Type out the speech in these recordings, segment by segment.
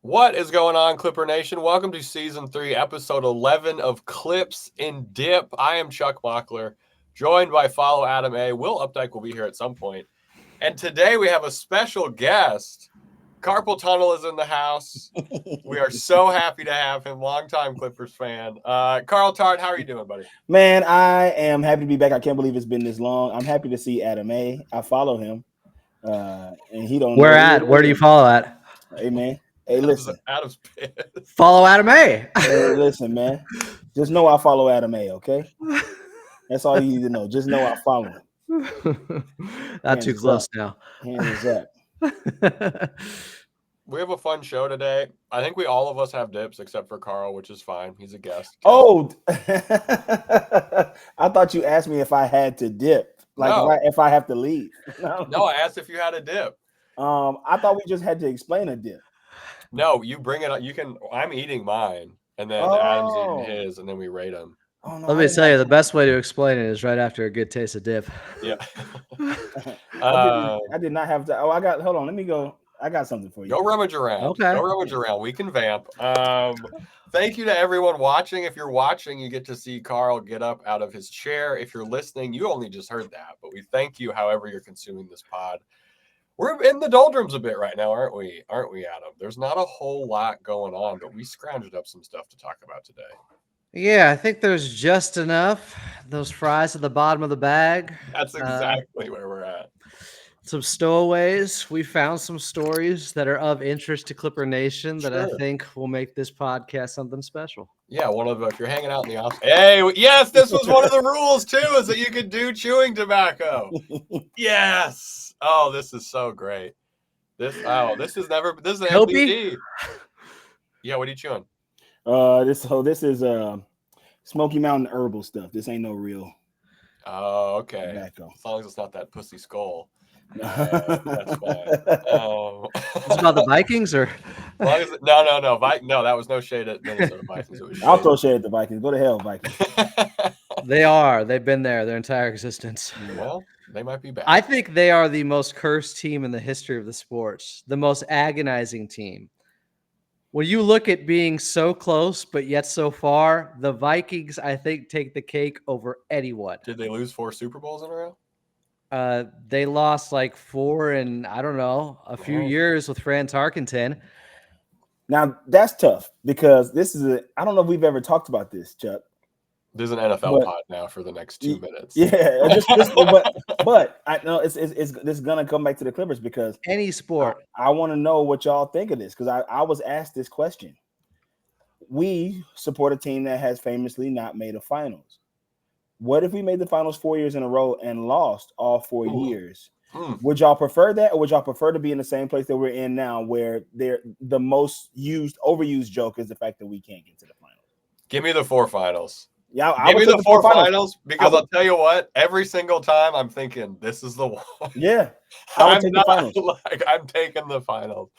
What is going on, Clipper Nation? Welcome to Season 3, Episode 11 of Clips in Dip. I am Chuck Mockler, joined by Follow Adam A. Will Updike will be here at some point. And today we have a special guest. Carpal Tunnel is in the house. We are so happy to have him, longtime Clippers fan. Carl Tart, how are you doing, buddy? Man, I am happy to be back. I can't believe it's been this long. I'm happy to see Adam A. I follow him, and he don't. Where at? Where do you follow at? Hey, man. Hey, listen. Adam's pissed. Follow Adam A. Hey, listen, man. Just know I follow Adam A. Okay, that's all you need to know. Just know I follow him. Not too close now. Hands up. We have a fun show today. I think all of us have dips except for Carl, which is fine. He's a guest. Oh, I thought you asked me if I had to dip, like No. if I have to leave. No, I asked if you had a dip. I thought we just had to explain a dip. No, you bring it up. You can. I'm eating mine, and then Adam's eating his, and then we rate them. Oh, no, Let me tell you, the best way to explain it is right after a good taste of dip. Yeah. I did not have to. Oh, hold on. Let me go. I got something for you. Go rummage around. Okay. Go rummage around. We can vamp. Thank you to everyone watching. If you're watching, you get to see Carl get up out of his chair. If you're listening, you only just heard that, but we thank you however you're consuming this pod. We're in the doldrums a bit right now, aren't we? Aren't we, Adam? There's not a whole lot going on, but we scrounged up some stuff to talk about today. Yeah, I think there's just enough. Those fries at the bottom of the bag. That's exactly where we're at. Some stowaways. We found some stories that are of interest to Clipper Nation that I think will make this podcast something special. Yeah, if you're hanging out in the office. Hey, yes, this was one of the rules too, is that you could do chewing tobacco. Yes. Oh, this is so great. This is an MPD. Yeah, what are you chewing? This is Smoky Mountain herbal stuff. This ain't no real. Oh, okay. Tobacco. As long as it's not that pussy skull. That's fine. It's about the Vikings, or no. That was no shade at Minnesota Vikings. It was I'll throw shade at the Vikings. Go to hell, Vikings. They've been there their entire existence. Well, they might be back. I think they are the most cursed team in the history of the sports, the most agonizing team. When you look at being so close but yet so far, the Vikings, I think, take the cake over anyone. Did they lose 4 Super Bowls in a row? They lost like 4 in, I don't know, a few years with Fran Tarkenton. Now, that's tough because I don't know if we've ever talked about this, Chuck. There's an NFL pod now for the next 2 minutes. Yeah, but I know it's gonna come back to the Clippers because any sport. I want to know what y'all think of this because I was asked this question. We support a team that has famously not made a finals. What if we made the finals 4 years in a row and lost all 4 years? Would y'all prefer that, or would y'all prefer to be in the same place that we're in now, where the most overused joke is the fact that we can't get to the finals? Give me the 4 finals. Yeah, give me the 4 finals because I'll tell you what, every single time I'm thinking this is the one. Yeah, I'm taking the finals. I'm taking the finals.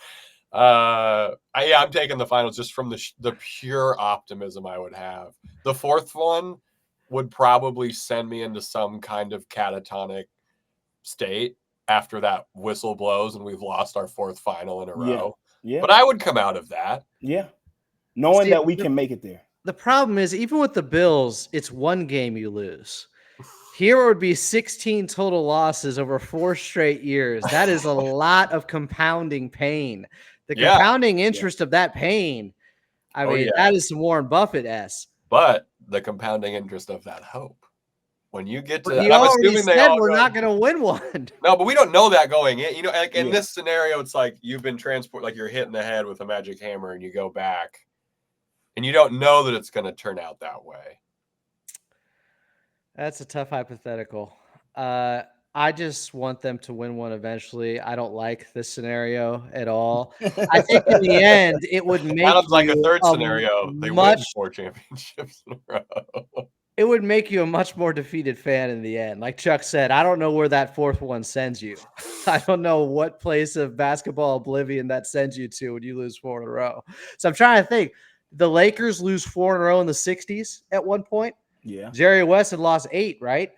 I'm taking the finals just from the pure optimism I would have. The 4th one would probably send me into some kind of catatonic state after that whistle blows and we've lost our 4th final in a row. Yeah. But I would come out of that. Yeah. Knowing that we can make it there. The problem is, even with the Bills, it's 1 game you lose. Here would be 16 total losses over 4 straight years. That is a lot of compounding pain. The compounding interest of that pain, that is some Warren Buffett-esque. But the compounding interest of that hope. When you get to, I'm assuming we're not going to win one. No, but we don't know that going in. Like in this scenario, it's like you've been transported, like you're hitting the head with a magic hammer and you go back. And you don't know that it's going to turn out that way. That's a tough hypothetical. I just want them to win one eventually. I don't like this scenario at all. I think in the end, it would make Adam's like a third scenario. They win 4 championships in a row. It would make you a much more defeated fan in the end. Like Chuck said, I don't know where that 4th one sends you. I don't know what place of basketball oblivion that sends you to when you lose 4 in a row. So I'm trying to think. The Lakers lose 4 in a row in the 60s at one point. Yeah. Jerry West had lost 8, right?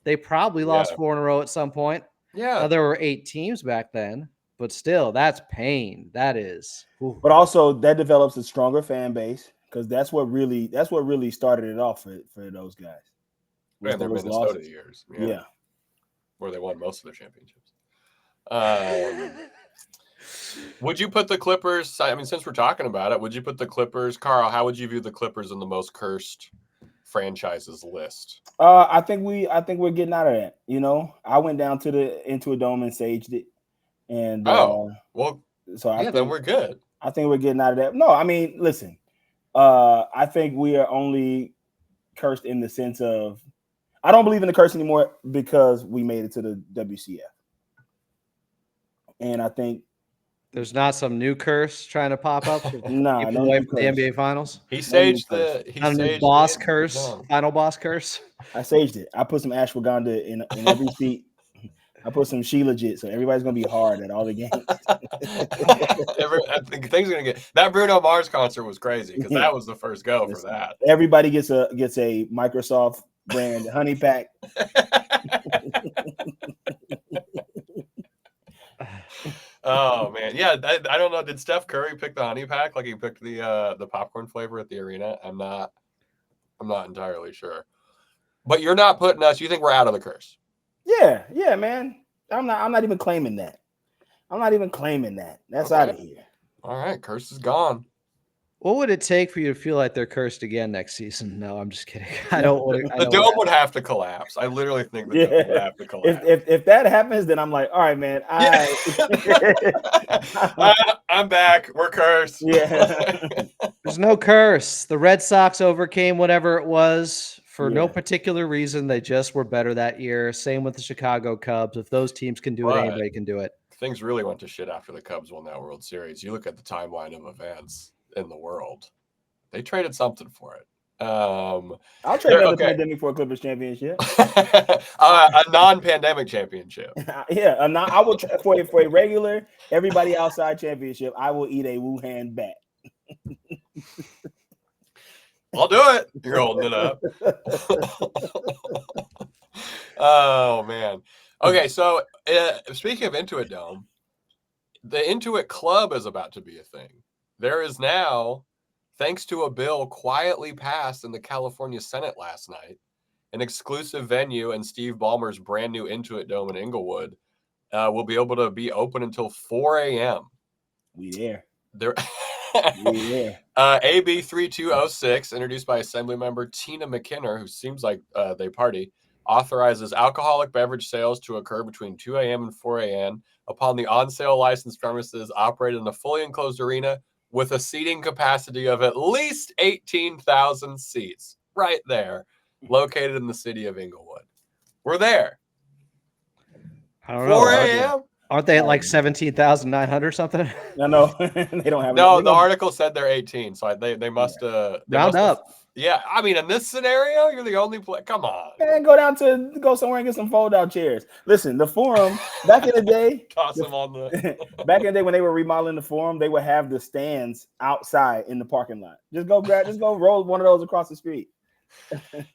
They probably lost 4 in a row at some point. Yeah. There were 8 teams back then. but still, that's pain. That is. Ooh. But also that develops a stronger fan base because that's what really started it off for those guys. And their Minnesota years. Yeah. Where they won most of their championships. Would you put the Clippers, I mean, since we're talking about it, would you put the Clippers, Carl, how would you view the Clippers in the most cursed franchises list? I think we're getting out of that. You know, I went down to the Intuit Dome and saged it. And so then we're good. I think we're getting out of that. No, I mean, listen, I think we are only cursed in the sense of I don't believe in the curse anymore because we made it to the WCF. And I think there's not some new curse trying to pop up. No away from the NBA Finals. He saged new boss curse, final boss curse. I saged it. I put some ashwagandha in every seat. I put some She Legit, so everybody's gonna be hard at all the games. I think things are gonna get that Bruno Mars concert was crazy because that was the first go for that. Everybody gets a Microsoft brand honey pack. Oh man, yeah. I don't know. Did Steph Curry pick the honey pack like he picked the popcorn flavor at the arena? I'm not entirely sure. But you're not putting us. You think we're out of the curse? Yeah, man. I'm not even claiming that. That's out of here. All right, curse is gone. What would it take for you to feel like they're cursed again next season? No, I'm just kidding. I don't want to. The dome would have to collapse. I literally think the dome would have to collapse. If that happens, then I'm like, all right, man. I'm back. We're cursed. Yeah. There's no curse. The Red Sox overcame whatever it was for no particular reason. They just were better that year. Same with the Chicago Cubs. If those teams can do it, anybody can do it. Things really went to shit after the Cubs won that World Series. You look at the timeline of events in the world. They traded something for it. I'll trade another pandemic for a Clippers championship. A non-pandemic championship. Yeah, I will for a regular everybody outside championship. I will eat a Wuhan bat. I'll do it. You're holding it up. Oh man. Okay, so speaking of Intuit Dome, the Intuit Club is about to be a thing. There is now, thanks to a bill quietly passed in the California Senate last night, an exclusive venue in Steve Ballmer's brand new Intuit Dome in Inglewood will be able to be open until 4 a.m. We there. AB 3206, introduced by Assemblymember Tina McKinner, who seems like they party, authorizes alcoholic beverage sales to occur between 2 a.m. and 4 a.m. upon the on-sale licensed premises operated in a fully enclosed arena with a seating capacity of at least 18,000 seats, right there, located in the city of Inglewood. We're there. I don't know. 4 a.m.? Aren't they at like 17,900 or something? No, they don't have. No, the article said they're 18, so they must round up. Yeah, I mean, in this scenario, you're the only player. Come on, man, go somewhere and get some fold-out chairs. Listen, the Forum back in the day, toss them on the. Back in the day when they were remodeling the Forum, they would have the stands outside in the parking lot. Just go roll one of those across the street.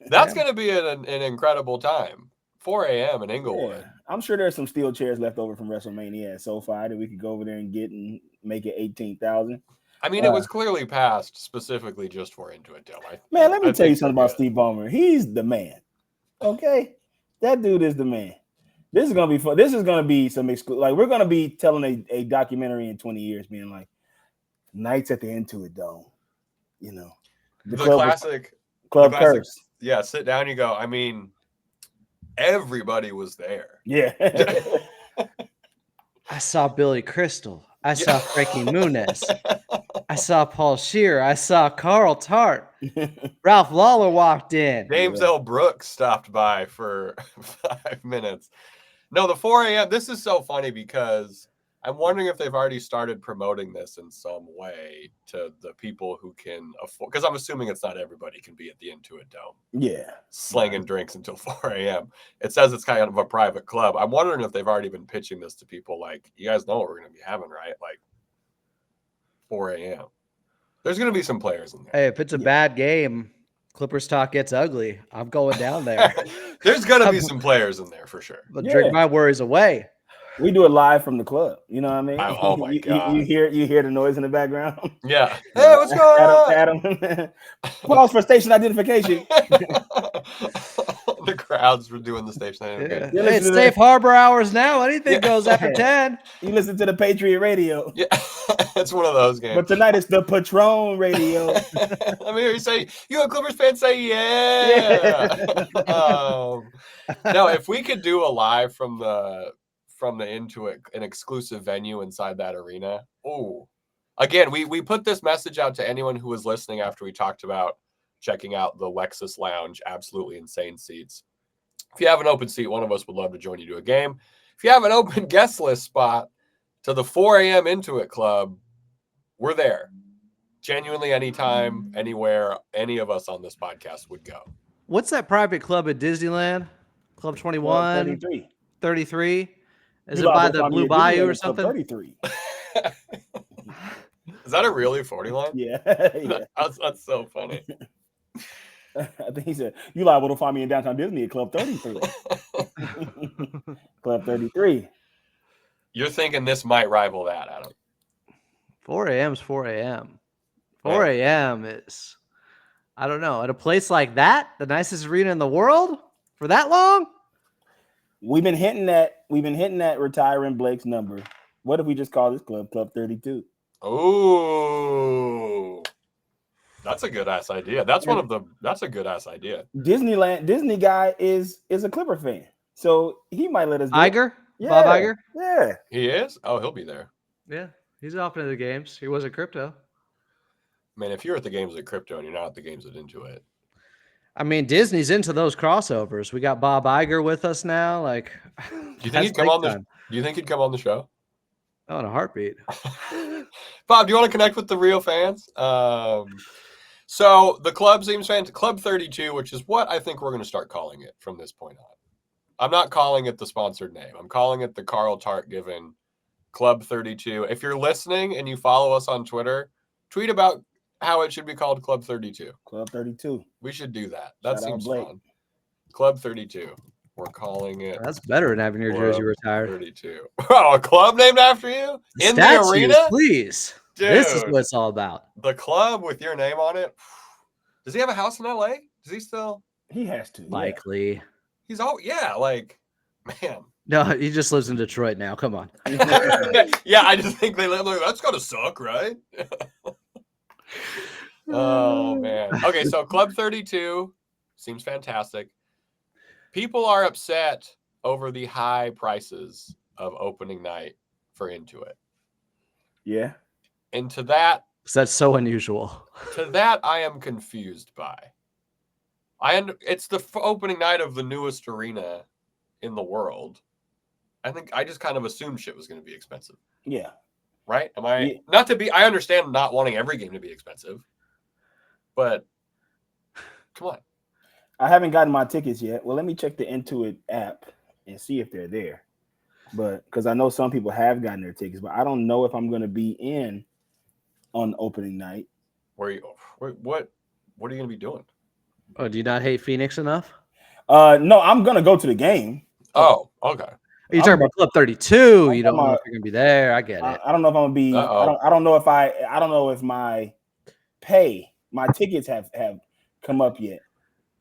That's going to be an incredible time. 4 a.m. in Inglewood. Yeah. I'm sure there's some steel chairs left over from WrestleMania at SoFi that we could go over there and get and make it 18,000. I mean, it was clearly passed specifically just for Intuit Dome. Man, let me tell you something about Steve Ballmer. He's the man. Okay, that dude is the man. This is gonna be fun. This is gonna be some like we're gonna be telling a documentary in 20 years, being like nights at the Intuit Dome. You know, the classic club curse. Yeah, sit down. You go. I mean, everybody was there. Yeah. I saw Billy Crystal. I saw Frankie Muniz. I saw Paul Scheer. I saw Carl Tart. Ralph Lawler walked in. James L. Brooks stopped by for 5 minutes. No, the 4 a.m. This is so funny because I'm wondering if they've already started promoting this in some way to the people who can afford. Because I'm assuming it's not everybody can be at the Intuit Dome. Yeah. Slinging drinks until 4 a.m. It says it's kind of a private club. I'm wondering if they've already been pitching this to people like, you guys know what we're going to be having, right? Like 4 a.m. There's going to be some players in there. Hey, if it's a bad game, Clippers talk gets ugly. I'm going down there. There's going to be some players in there for sure. But drink my worries away. We do it live from the club. You know what I mean? Oh my God. You hear the noise in the background. Yeah. Hey, what's going on? Adam. Pause for station identification. The crowds were doing the station identification. Yeah. Hey, it's safe harbor hours now. Anything goes after 10. You listen to the Patriot radio. Yeah, it's one of those games. But tonight it's the Patron radio. Let me hear you say, you a Clippers fan? Say yeah. Now, if we could do a live from the Intuit, an exclusive venue inside that arena. Oh, again, we put this message out to anyone who was listening after we talked about checking out the Lexus Lounge. Absolutely insane seats. If you have an open seat, one of us would love to join you to a game. If you have an open guest list spot to the 4 a.m. Intuit Club, we're there. Genuinely, anytime, anywhere, any of us on this podcast would go. What's that private club at Disneyland? Club 21? 33? Is it by the Blue Bayou or something? 33. Is that a really 40 line? Yeah. That's so funny. I think he said, you liable to find me in downtown Disney at Club 33. Club 33. You're thinking this might rival that, Adam. 4 a.m. is 4 a.m. 4 a.m. is, I don't know, at a place like that, the nicest arena in the world for that long? We've been hinting at retiring Blake's number. What if we just call this club Club 32? Oh, that's a good ass idea. That's a good ass idea. Disney guy is a Clipper fan, so he might let us do Iger? Yeah. Bob Iger? Yeah. He is? Oh, he'll be there. Yeah, he's often at the games. He was at Crypto. Man, if you're at the games at Crypto and you're not at the games at Intuit. I mean, Disney's into those crossovers. We got Bob Iger with us now. Like, do you think he'd come on the show? Oh, in a heartbeat. Bob, do you want to connect with the real fans? So the club seems fantastic. Club 32, which is what I think we're going to start calling it from this point on. I'm not calling it the sponsored name. I'm calling it the Carl Tart given Club 32. If you're listening and you follow us on Twitter, tweet about how it should be called Club 32. Club 32. We should do that. That seems Blake. fun. Club 32. We're calling it. That's better than having your jersey retired. 32. Oh, a club named after you? In Statues, the arena? Please. Dude, this is what it's all about. The club with your name on it. Does he have a house in LA? Does he still? He has to. Likely. Yeah. He's all, man. No, he just lives in Detroit now. Come on. Yeah, I just think they live like, that's got to suck, right? Oh, man. Okay, so Club 32 seems fantastic. People are upset over the high prices of opening night for Intuit. Yeah. And to that, that's so unusual. To that, I am confused by. It's the opening night of the newest arena in the world. I think I just kind of assumed shit was going to be expensive. Yeah. Right? I understand not wanting every game to be expensive, but come on. I haven't gotten my tickets yet. Well, let me check the Intuit app and see if they're there. But because I know some people have gotten their tickets, but I don't know if I'm going to be in on opening night. What are you going to be doing? Oh, do you not hate Phoenix enough? No, I'm going to go to the game. Oh, okay. Are you talking about Club 32? You don't know if you're going to be there. I get it. I don't know if I'm going to be. I don't know if my tickets have come up yet.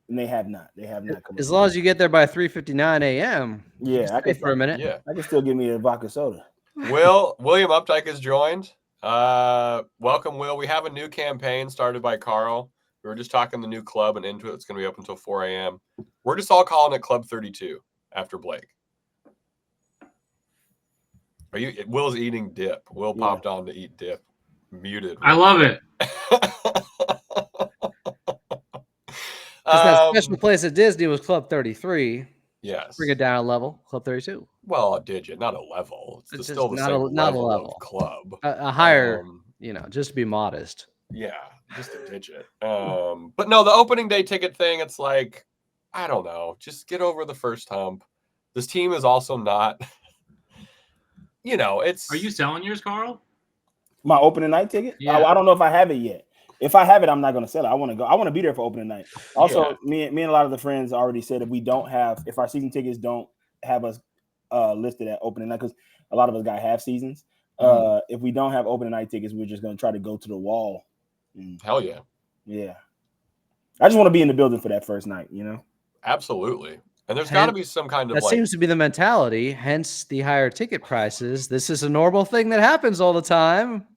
And they have not. They have not come. As long as you get there by 3:59 a.m. Yeah, I can for a minute. Yeah, I can still give me a vodka soda. William Updike has joined. Welcome, Will. We have a new campaign started by Carl. We were just talking the new club and Intuit. It's going to be open until 4 a.m. We're just all calling it Club 32 after Blake. Will's eating dip. Will popped on to eat dip. Muted. I love it. That special place at Disney was Club 33. Yes. Bring it down a level. Club 32. Well, a digit, not a level. It's still the same not level a level of club. A higher, just to be modest. Yeah, just a digit. But no, the opening day ticket thing, it's like, I don't know. Just get over the first hump. This team is also not, it's. Are you selling yours, Carl? My opening night ticket? Yeah. I don't know if I have it yet. If I have it, I'm not going to sell it. I want to go. I want to be there for opening night. Also, me and a lot of the friends already said if our season tickets don't have us listed at opening night because a lot of us got half seasons. If we don't have opening night tickets, we're just going to try to go to the wall. Hell yeah. Yeah. I just want to be in the building for that first night, Absolutely. And there's got to be some kind of that seems to be the mentality, hence the higher ticket prices. This is a normal thing that happens all the time.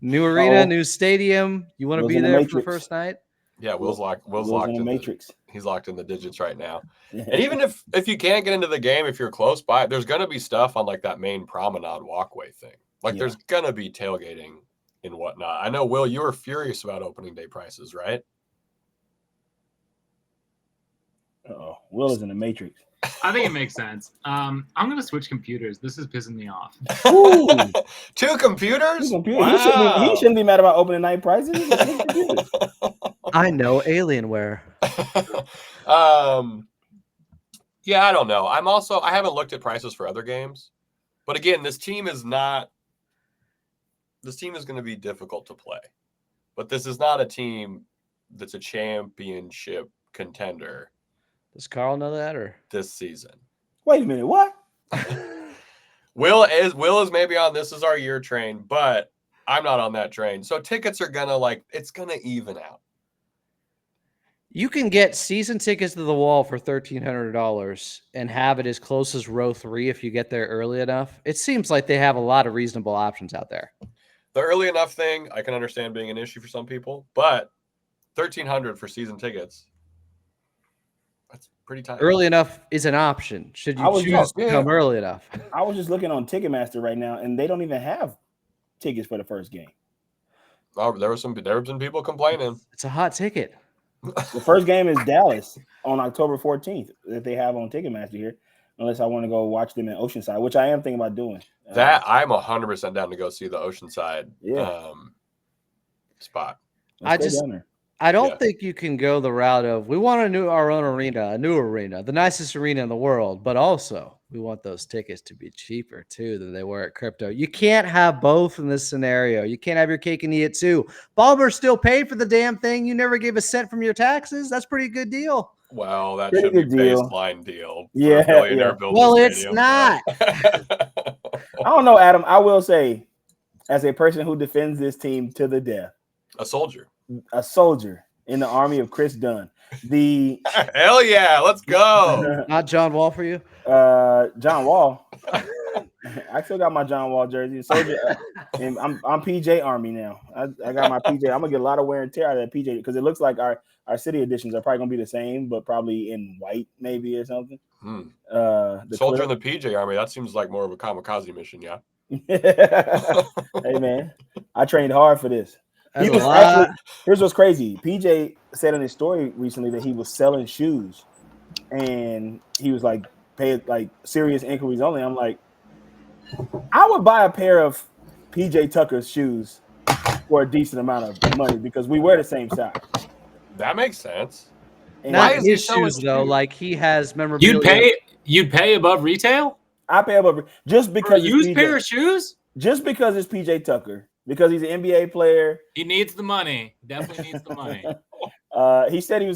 New arena, new stadium. You want to be there for the first night? Yeah, Will's locked in the Matrix. He's locked in the digits right now. And even if you can't get into the game, if you're close by, there's going to be stuff on like that main promenade walkway thing. Like there's going to be tailgating and whatnot. I know, Will, you were furious about opening day prices, right? Uh-oh. Will is in the Matrix. I think it makes sense. I'm going to switch computers. This is pissing me off. Two computers? Wow. He shouldn't be mad about opening night prices. I know Alienware. Yeah, I don't know. I haven't looked at prices for other games. But again, this team is going to be difficult to play. But this is not a team that's a championship contender. Does Carl know that or this season? Wait a minute, what? Will is maybe on this is our year train, but I'm not on that train. So tickets are it's gonna even out. You can get season tickets to the wall for $1,300 and have it as close as row 3 if you get there early enough. It seems like they have a lot of reasonable options out there. The early enough thing, I can understand being an issue for some people, but $1,300 for season tickets. That's pretty tight. Early enough is an option. Should you choose to come early enough? I was just looking on Ticketmaster right now, and they don't even have tickets for the first game. Oh, there have been people complaining. It's a hot ticket. The first game is Dallas on October 14th that they have on Ticketmaster here, unless I want to go watch them in Oceanside, which I am thinking about doing. That I'm 100% down to go see the Oceanside spot. I don't think you can go the route of we want our own arena, a new arena, the nicest arena in the world, but also we want those tickets to be cheaper too than they were at crypto. You can't have both in this scenario. You can't have your cake and eat it too. Ballmer still paid for the damn thing. You never gave a cent from your taxes. That's a pretty good deal. Well, that should be baseline deal. Yeah. Well, it's not. I don't know, Adam. I will say, as a person who defends this team to the death, a soldier in the army of Chris Dunn. Hell yeah, let's go. Not John Wall for you? John Wall. I still got my John Wall jersey. Soldier, and I'm PJ Army now. I got my PJ. I'm gonna get a lot of wear and tear out of that PJ because it looks like our city editions are probably gonna be the same, but probably in white maybe or something. Soldier in the PJ Army. That seems like more of a kamikaze mission, yeah. Hey man, I trained hard for this. Here's what's crazy. PJ said in his story recently that he was selling shoes, and he was like, "Paid like serious inquiries only." I'm like, I would buy a pair of PJ Tucker's shoes for a decent amount of money because we wear the same size. That makes sense. And not his shoes though. Like he has memorabilia. You'd pay above retail. I pay above just because for a used pair of shoes. Just because it's PJ Tucker. Because he's an NBA player. He needs the money. Definitely needs the money. He said he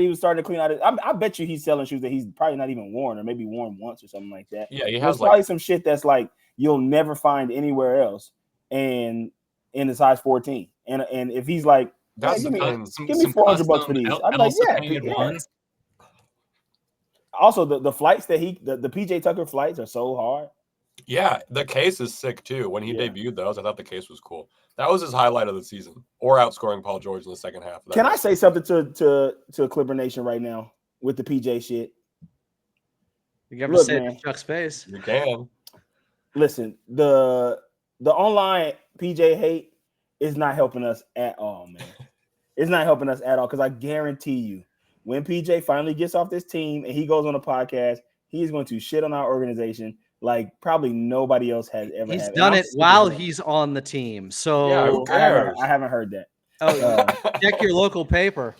was starting to clean out. I bet you he's selling shoes that he's probably not even worn, or maybe worn once or something like that. Yeah, he has probably some shit that's like you'll never find anywhere else, and in the size 14. And if he's like, hey, give me $400 for these, I'm like, yeah. Also, the flights that the PJ Tucker flights are so hard. Yeah, the case is sick too. When he debuted those, I thought the case was cool. That was his highlight of the season, or outscoring Paul George in the second half. Can I say something to Clipper Nation right now with the PJ shit? You ever say it to Chuck's face? You can. Listen, the online PJ hate is not helping us at all, man. It's not helping us at all because I guarantee you, when PJ finally gets off this team and he goes on a podcast, he's going to shit on our organization like probably nobody else has ever. He's done it while he's on the team. So yeah, who cares? I haven't heard that. Oh, check your local paper.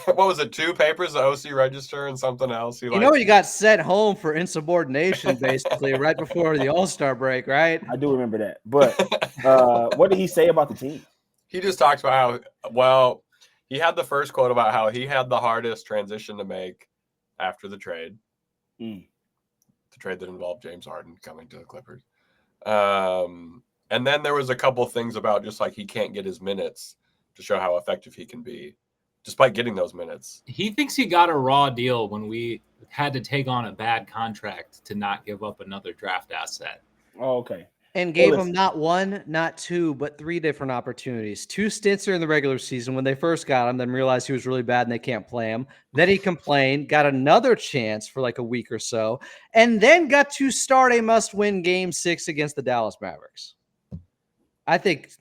What was it? 2 papers, the OC register, and something else. You got sent home for insubordination, basically, right before the All-Star break, right? I do remember that. But what did he say about the team? He just talks about how, he had the first quote about how he had the hardest transition to make after the trade. the trade that involved James Harden coming to the Clippers. And then there was a couple things about just like he can't get his minutes to show how effective he can be, despite getting those minutes. He thinks he got a raw deal when we had to take on a bad contract to not give up another draft asset. Oh, okay. And gave him not one, not two, but 3 different opportunities. 2 stints during the regular season when they first got him, then realized he was really bad and they can't play him. Then he complained, got another chance for like a week or so, and then got to start a must-win Game 6 against the Dallas Mavericks. I think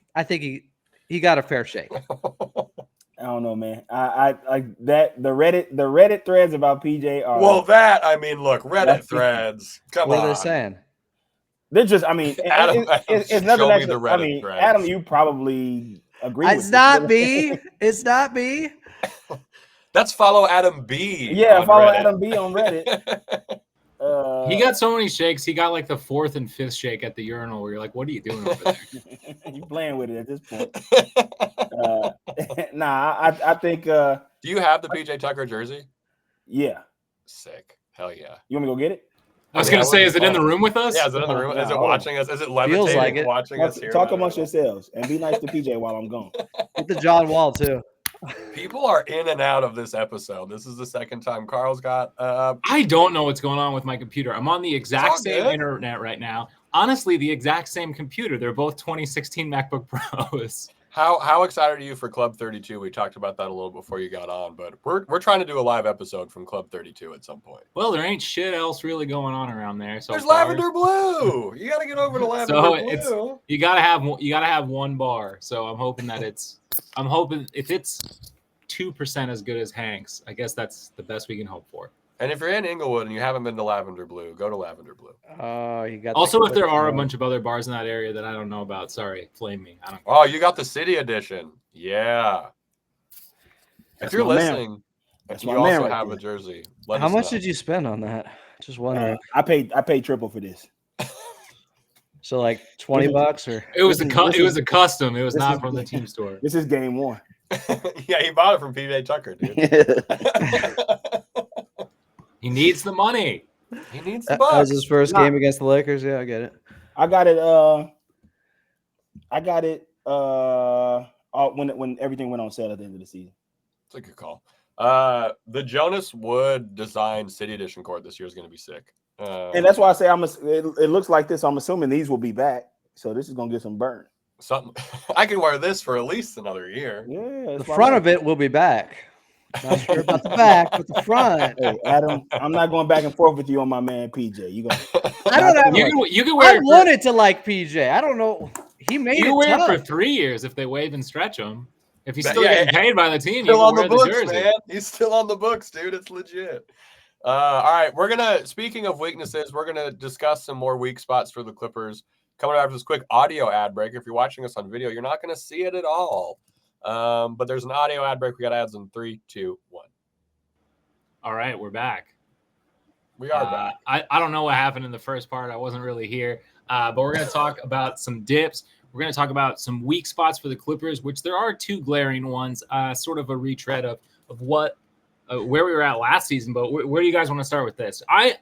he got a fair shake. I don't know, man. I like that the Reddit threads about PJ are look, Reddit threads. Come on. What are they saying? They're just, I mean, Adam, it's nothing. show me the I Reddit mean, threads. Adam, you probably agree. It's not me. It's not me. That's follow Adam B. Yeah, on follow Reddit. Adam B on Reddit. He got so many shakes. He got like the 4th and 5th shake at the urinal where you're like, what are you doing over there? You playing with it at this point. I think. Do you have the PJ Tucker jersey? Yeah. Sick. Hell yeah. You want me to go get it? I was going to say, is it in the room with us? Yeah, is it in the room? Is it watching us? Is it levitating Feels like it. watching us here? Talk amongst yourselves and be nice to PJ while I'm gone. Get the John Wall too. People are in and out of this episode. This is the second time Carl's got. I don't know what's going on with my computer. I'm on the exact same internet right now. Honestly, the exact same computer. They're both 2016 MacBook Pros. How excited are you for Club 32? We talked about that a little before you got on, but we're trying to do a live episode from Club 32 at some point. Well, there ain't shit else really going on around there. So there's lavender blue. You got to get over to lavender blue. You gotta have one bar. So I'm hoping if it's 2% as good as Hank's, I guess that's the best we can hope for. And if you're in Inglewood and you haven't been to Lavender Blue, go to Lavender Blue. You got. Also, if there are a bunch of other bars in that area that I don't know about, sorry, flame me. I don't. Oh, you got the city edition. Yeah. If you're listening, if you also have a jersey, how much did you spend on that? Just wondering. I paid triple for this. So like $20 or it was a custom. It was not from the team store. This is game 1. Yeah, he bought it from PJ Tucker, dude. He needs the money. He needs the bucks. That was his first game against the Lakers. Yeah, I get it. I got it. When everything went on sale at the end of the season. It's a good call. The Jonas Wood design City Edition court this year is going to be sick. And that's why I say it looks like this. I'm assuming these will be back. So this is going to get some burn. Something I can wear this for at least another year. Yeah, the front of it will be back. Not sure about the back, but the front. Hey, Adam, I'm not going back and forth with you on my man PJ. You going? I don't know. You can wear. I wanted to like PJ. I don't know. He made you it. Wear tough. it for 3 years if they waive and stretch him. If he's still getting paid by the team, still you on wear the books, jersey. man. He's still on the books, dude. It's legit. All right, speaking of weaknesses, we're gonna discuss some more weak spots for the Clippers. Coming after this quick audio ad break. If you're watching us on video, you're not going to see it at all. But there's an audio ad break. We got ads in 3, 2, 1. All right, we're back. We are back. I don't know what happened in the first part. I wasn't really here. But we're going to talk about some dips. We're going to talk about some weak spots for the Clippers, which there are 2 glaring ones, sort of a retread of what where we were at last season. But where do you guys want to start with this? I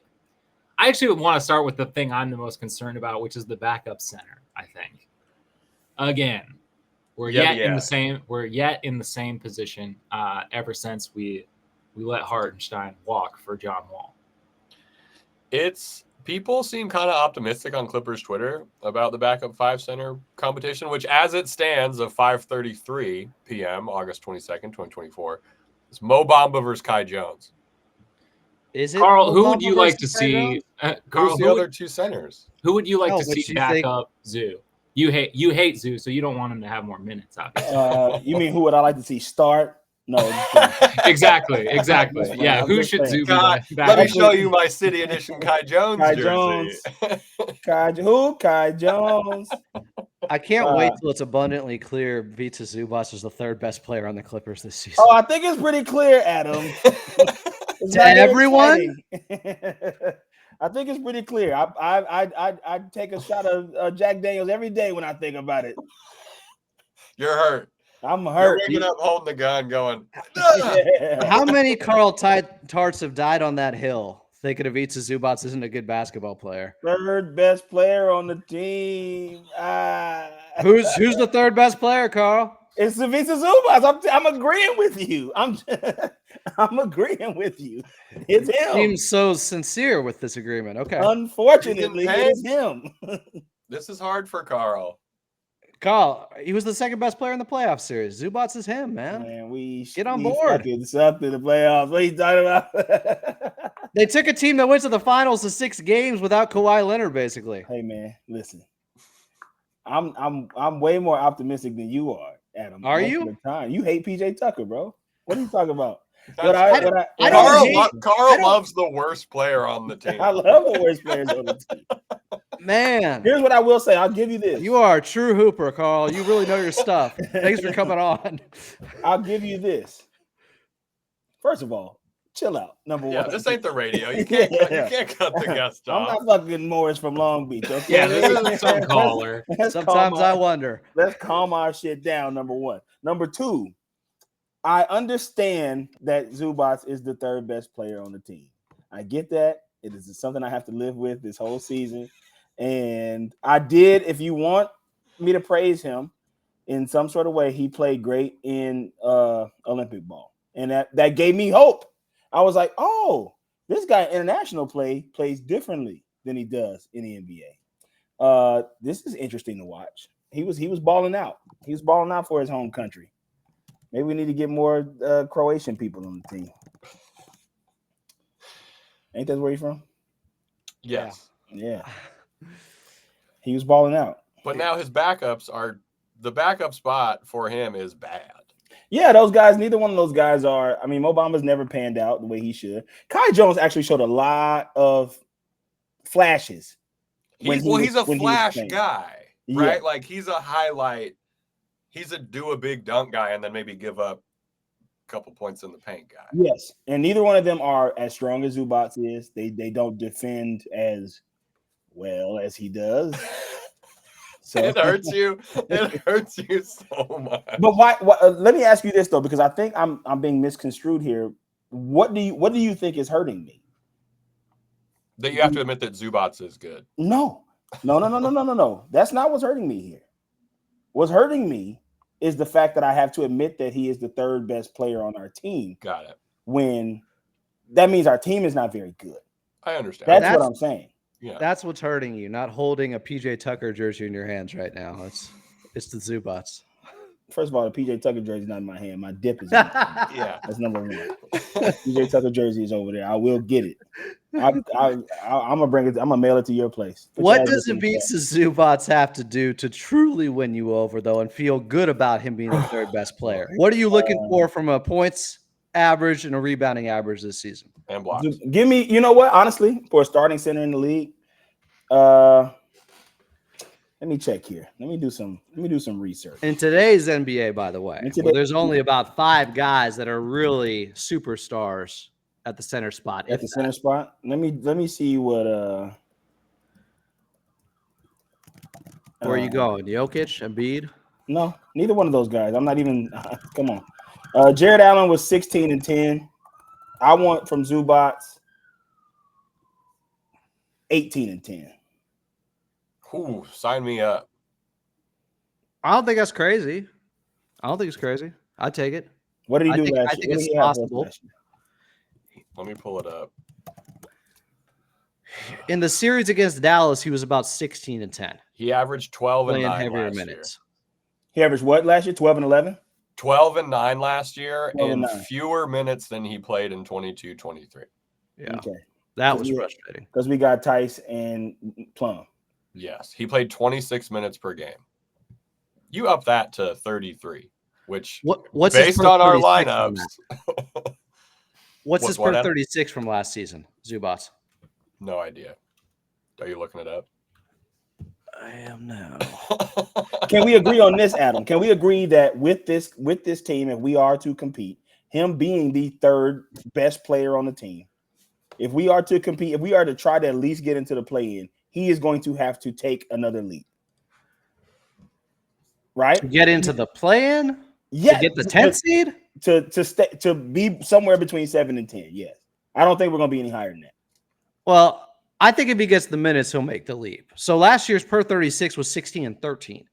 actually would want to start with the thing I'm the most concerned about, which is the backup center. I think, again, we're yet in the same position ever since we let Hartenstein walk for John Wall. People seem kind of optimistic on Clippers Twitter about the backup 5 center competition, which as it stands of 5:33 p.m. August 22nd, 2024, is Mo Bamba versus Kai Jones. Is it Carl? Who would you like to see? Carl, who's the other 2 centers? Who would you like to see back up Zoo? You hate Zoo, so you don't want him to have more minutes. Obviously. You mean who would I like to see start? No, exactly. Yeah, who should Zoo be back? Let me show you my City Edition Kai Jones jersey. Kai Jones. I can't wait till it's abundantly clear Ivica Zubac is the 3rd best player on the Clippers this season. Oh, I think it's pretty clear, Adam. To everyone? I think it's pretty clear. I take a shot of Jack Daniels every day when I think about it. You're hurt. I'm hurt. You're waking up holding the gun going. How many Tarts have died on that hill Thinking of Ivica Zubac isn't a good basketball player. Third best player on the team. Who's the third best player, Carl? It's Ivica Zubac. I'm agreeing with you. I'm agreeing with you. It's him. Seems so sincere with this agreement. Okay. Unfortunately, it's him. This is hard for Carl. Carl, he was the second best player in the playoff series. Zubac is him, man. Man, get on board. Fucking sucked in the playoffs. What are you talking about? They took a team that went to the finals to 6 games without Kawhi Leonard, basically. Hey man, listen. I'm way more optimistic than you are, Adam. Are you? The time. You hate PJ Tucker, bro. What are you talking about? Carl loves the worst player on the team. I love the worst players on the team. Man, here's what I will say. I'll give you this. You are a true hooper, Carl. You really know your stuff. Thanks for coming on. I'll give you this. First of all, chill out. Number one. This ain't the radio. You can't cut the guest off. I'm not fucking Morris from Long Beach. Okay? Yeah, this isn't some caller. Sometimes I wonder. Let's calm our shit down. Number one. Number two, I understand that Zubac is the third best player on the team. I get that. It is something I have to live with this whole season. And I did, if you want me to praise him in some sort of way, he played great in Olympic ball. And that gave me hope. I was like, oh, this guy international plays differently than he does in the NBA. This is interesting to watch. He was balling out. He was balling out for his home country. Maybe we need to get more Croatian people on the team. Ain't that where he's from? Yes. Yeah. He was balling out. But now his backups are the backup spot for him is bad. Yeah, those guys, neither one of those guys are. I mean, Mo Bamba's never panned out the way he should. Kai Jones actually showed a lot of flashes. He's a flash guy, right? Yeah. Like he's a highlight. He's a do a big dunk guy and then maybe give up a couple points in the paint guy. Yes, and neither one of them are as strong as Zubac is. They don't defend as well as he does. So it hurts you. It hurts you so much. But why? Let me ask you this though, because I think I'm being misconstrued here. What do you think is hurting me? That you have to admit that Zubac is good. No. That's not what's hurting me here. What's hurting me is the fact that I have to admit that he is the third best player on our team. Got it. When that means our team is not very good. I understand. That's what I'm saying. Yeah. That's what's hurting you, not holding a PJ Tucker jersey in your hands right now. It's the Zubac. First of all, the PJ Tucker jersey is not in my hand. My dip is in my hand. Yeah. That's number one. PJ Tucker jersey is over there. I will get it. I'm gonna bring it. I'm gonna mail it to your place. What does Ivica Zubac have to do to truly win you over, though, and feel good about him being the third best player? What are you looking for from a points average and a rebounding average this season? And blocks. Give me, you know what? Honestly, for a starting center in the league, let me check here. Let me do some research. In today's NBA, by the way, where there's only about 5 guys that are really superstars at the center spot. At the center spot. Let me see what where are you going? Jokic, Embiid? No, neither one of those guys. I'm not even come on. Jared Allen was 16 and 10. I want from Zubac 18 and 10. Ooh, sign me up. I don't think that's crazy. I don't think it's crazy. I'd take it. What did he do last year? I think it's possible. Let me pull it up. In the series against Dallas, he was about 16 and 10. He averaged 12 and 9 heavier last minutes. He averaged what last year? 12 and 11? 12 and 9 last year and 9. fewer minutes than he played in 22-23. Yeah. Okay. That was frustrating. Because we got Tice and Plum. Yes. He played 26 minutes per game. You up that to 33, which what's based on our lineups. What's his per 36 from last season, Zubac? No idea. Are you looking it up? I am now. Can we agree on this, Adam? Can we agree that with this team, if we are to compete, him being the third best player on the team, if we are to compete, if we are to try to at least get into the play-in, he is going to have to take another leap. Right? To get into the play-in? Yeah. To get the 10th seed? To be somewhere between 7 and 10, yes. I don't think we're going to be any higher than that. Well, I think if he gets the minutes, he'll make the leap. So last year's per 36 was 16 and 13.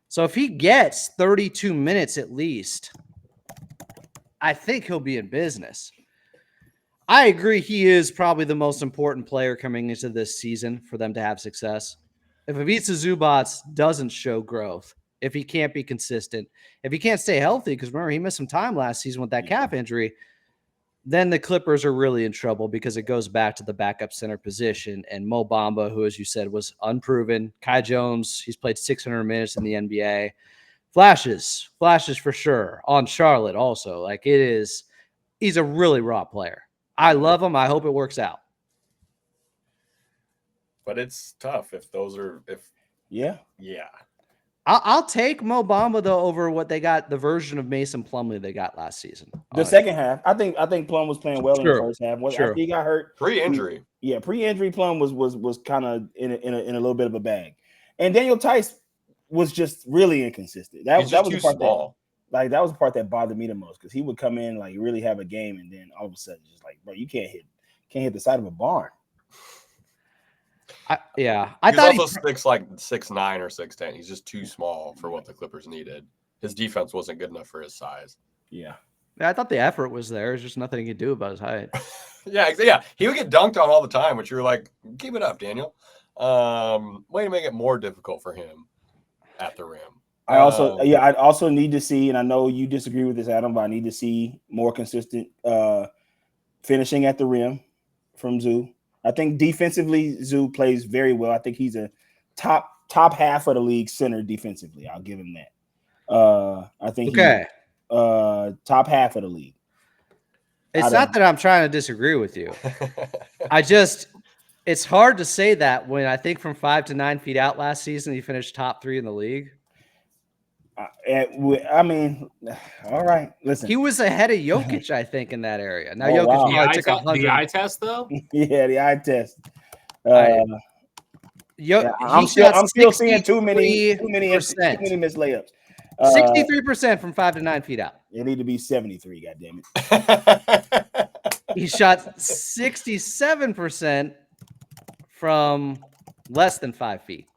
So if he gets 32 minutes at least, I think he'll be in business. I agree he is probably the most important player coming into this season for them to have success. If Ivica Zubac doesn't show growth, if he can't be consistent, if he can't stay healthy, because remember, he missed some time last season with that calf injury, then the Clippers are really in trouble because it goes back to the backup center position. And Mo Bamba, who, as you said, was unproven. Kai Jones, he's played 600 minutes in the NBA. Flashes for sure. On Charlotte also. Like it is, he's a really raw player. I love him. I hope it works out. But it's tough Yeah. I'll take Mo Bamba though over what they got, the version of Mason Plumlee they got last season. The second half, I think Plum was playing well in the first half. After he got hurt, pre-injury. Pre-injury Plum was kind of in a little bit of a bag, and Daniel Tice was just really inconsistent. That was the part that was the part that bothered me the most because he would come in like really have a game, and then all of a sudden just like, bro, you can't hit the side of a barn. I thought also 6'9" or 6'10". He's just too small for what the Clippers needed. His defense wasn't good enough for his size. Yeah, I thought the effort was there. There's just nothing he could do about his height. yeah. He would get dunked on all the time, which you were like, keep it up, Daniel. Way to make it more difficult for him at the rim. I also need to see, and I know you disagree with this, Adam, but I need to see more consistent finishing at the rim from Zoo. I think defensively, Zoo plays very well. I think he's a top half of the league center defensively. I'll give him that. I think he's top half of the league. It's not that I'm trying to disagree with you. It's hard to say that when I think from 5 to 9 feet out last season, he finished top 3 in the league. I mean, all right. Listen, he was ahead of Jokic, I think, in that area. Now Jokic took 100. The eye test, though. Yeah, the eye test. I'm still seeing too many missed layups. 63% from 5 to 9 feet out. It need to be 73. God damn it. He shot 67% from less than 5 feet.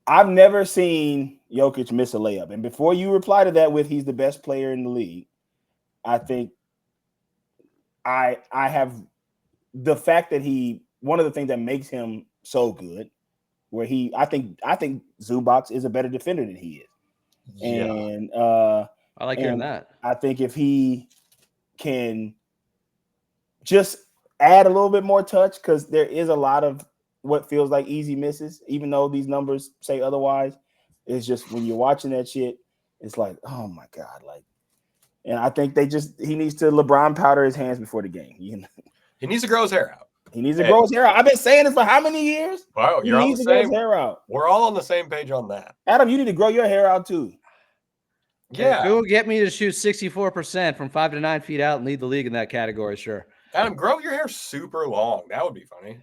I've never seen Jokic miss a layup. And before you reply to that with he's the best player in the league, I think I have the fact that one of the things that makes him so good, where I think Zubac is a better defender than he is. Yeah. And I like hearing that. I think if he can just add a little bit more touch, because there is a lot of what feels like easy misses, even though these numbers say otherwise. It's just when you're watching that shit, it's like, oh my God. And I think he needs to LeBron powder his hands before the game. He needs to grow his hair out. He needs to grow his hair out. I've been saying this for how many years? Wow, he needs to grow his hair out. We're all on the same page on that. Adam, you need to grow your hair out too. Yeah. If it will get me to shoot 64% from 5 to 9 feet out and lead the league in that category, sure. Adam, grow your hair super long. That would be funny.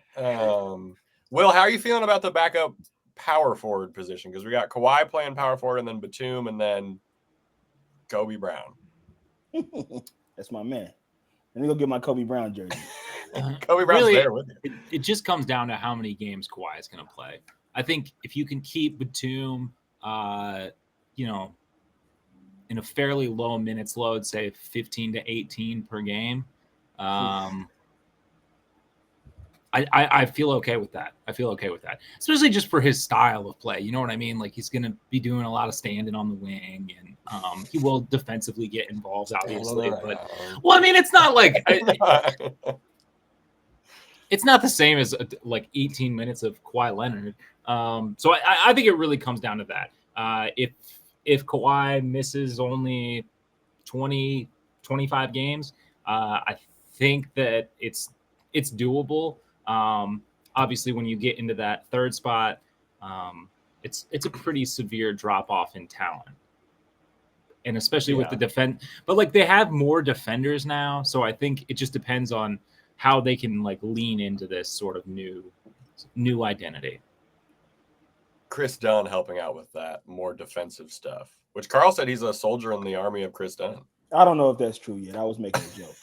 Will, how are you feeling about the backup power forward position? Because we got Kawhi playing power forward, and then Batum, and then Kobe Brown. That's my man. Let me go get my Kobe Brown jersey. Kobe Brown's really, there with you. It just comes down to how many games Kawhi is going to play. I think if you can keep Batum, in a fairly low minutes load, say 15 to 18 per game, I feel okay with that. Especially just for his style of play. You know what I mean? Like he's going to be doing a lot of standing on the wing, and he will defensively get involved, obviously. But well, I mean, it's not like it's not the same as like 18 minutes of Kawhi Leonard. So I think it really comes down to that. If Kawhi misses only 20, 25 games, I think that it's doable. Obviously, when you get into that third spot, it's a pretty severe drop off in talent, and especially with the defense. But like they have more defenders now, so I think it just depends on how they can like lean into this sort of new identity. Chris Dunn helping out with that more defensive stuff, which Carl said he's a soldier in the army of Chris Dunn. I don't know if that's true yet. I was making a joke.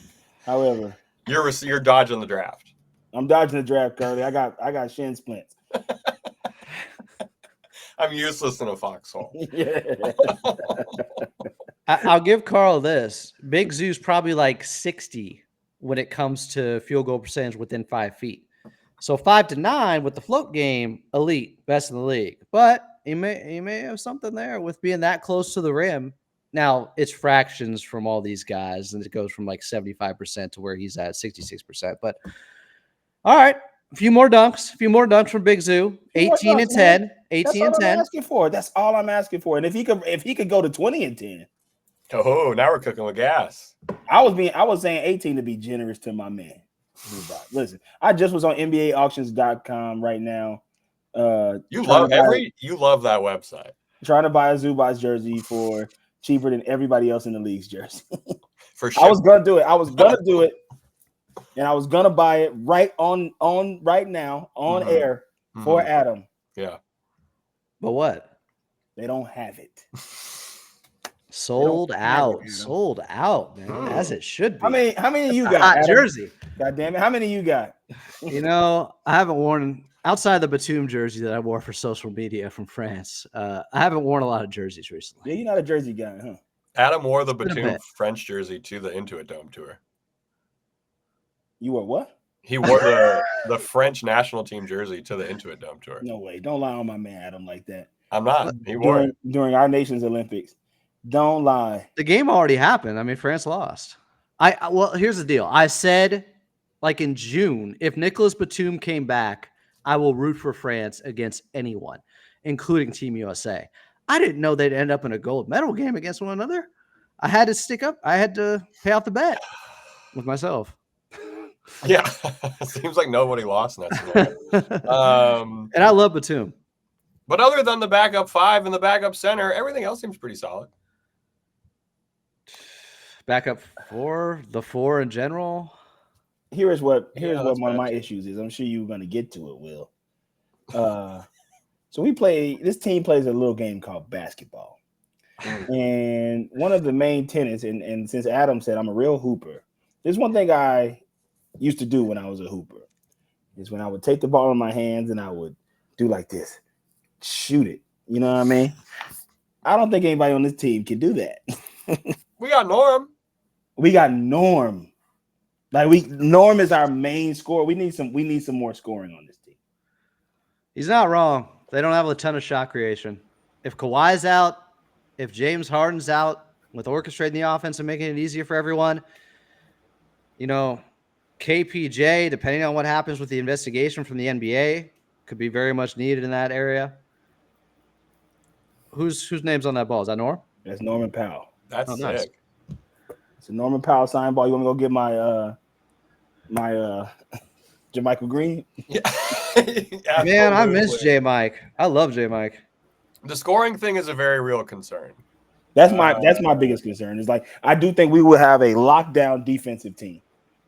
However, you're dodging the draft. I'm dodging the draft, Curly. I got shin splints. I'm useless in a foxhole. Yeah. I'll give Carl this. Big Zoo's probably like 60 when it comes to field goal percentage within 5 feet. So 5 to 9 with the float game, elite, best in the league. But he may have something there with being that close to the rim. Now it's fractions from all these guys, and it goes from like 75% to where he's at 66%. But all right, a few more dunks from Big Zoo. 18 and 10. 18 and 10. That's all I'm asking for. That's all I'm asking for. And if he could go to 20 and 10. Oh, now we're cooking with gas. I was saying 18 to be generous to my man. Listen, I just was on NBAauctions.com right now. You love that website. Trying to buy a Zubac jersey for cheaper than everybody else in the league's jersey. For sure. I was gonna do it. And I was gonna buy it right now on air for Adam. Yeah. But what? They don't have it. Sold out, man, as it should be. How many you That's got? a hot Adam? jersey. God damn it! How many you got? I haven't worn outside the Batum jersey that I wore for social media from France. I haven't worn a lot of jerseys recently. Yeah, you're not a jersey guy, huh? Adam wore the Batum French jersey to the Intuit Dome tour. You wore what? He wore the French national team jersey to the Intuit Dome tour. No way! Don't lie on my man Adam like that. I'm not. He wore it during our nation's Olympics. Don't lie. The game already happened. I mean, France lost. Well, here's the deal. I said, like in June, if Nicolas Batum came back, I will root for France against anyone, including Team USA. I didn't know they'd end up in a gold medal game against one another. I had to stick up. I had to pay off the bet with myself. Yeah. Seems like nobody lost in that scenario. And I love Batum. But other than the backup 5 and the backup center, everything else seems pretty solid. Backup 4, the 4 in general. Here's what one of my issues is. I'm sure you're going to get to it, Will. So this team plays a little game called basketball. And one of the main tenets, and since Adam said I'm a real hooper, there's one thing I used to do when I was a hooper, is when I would take the ball in my hands and I would do like this, shoot it. You know what I mean? I don't think anybody on this team can do that. We got Norm. Norm is our main scorer. We need some more scoring on this team. He's not wrong. They don't have a ton of shot creation. If Kawhi's out, if James Harden's out, with orchestrating the offense and making it easier for everyone, KPJ, depending on what happens with the investigation from the NBA, could be very much needed in that area. Whose name's on that ball? Is that Norm? That's Norman Powell. That's sick. Nice. It's a Norman Powell sign ball. You want me to go get my JaMychal Green? Yeah. Man, I miss J. Mike. I love J. Mike. The scoring thing is a very real concern. That's my biggest concern. Is like I do think we will have a lockdown defensive team.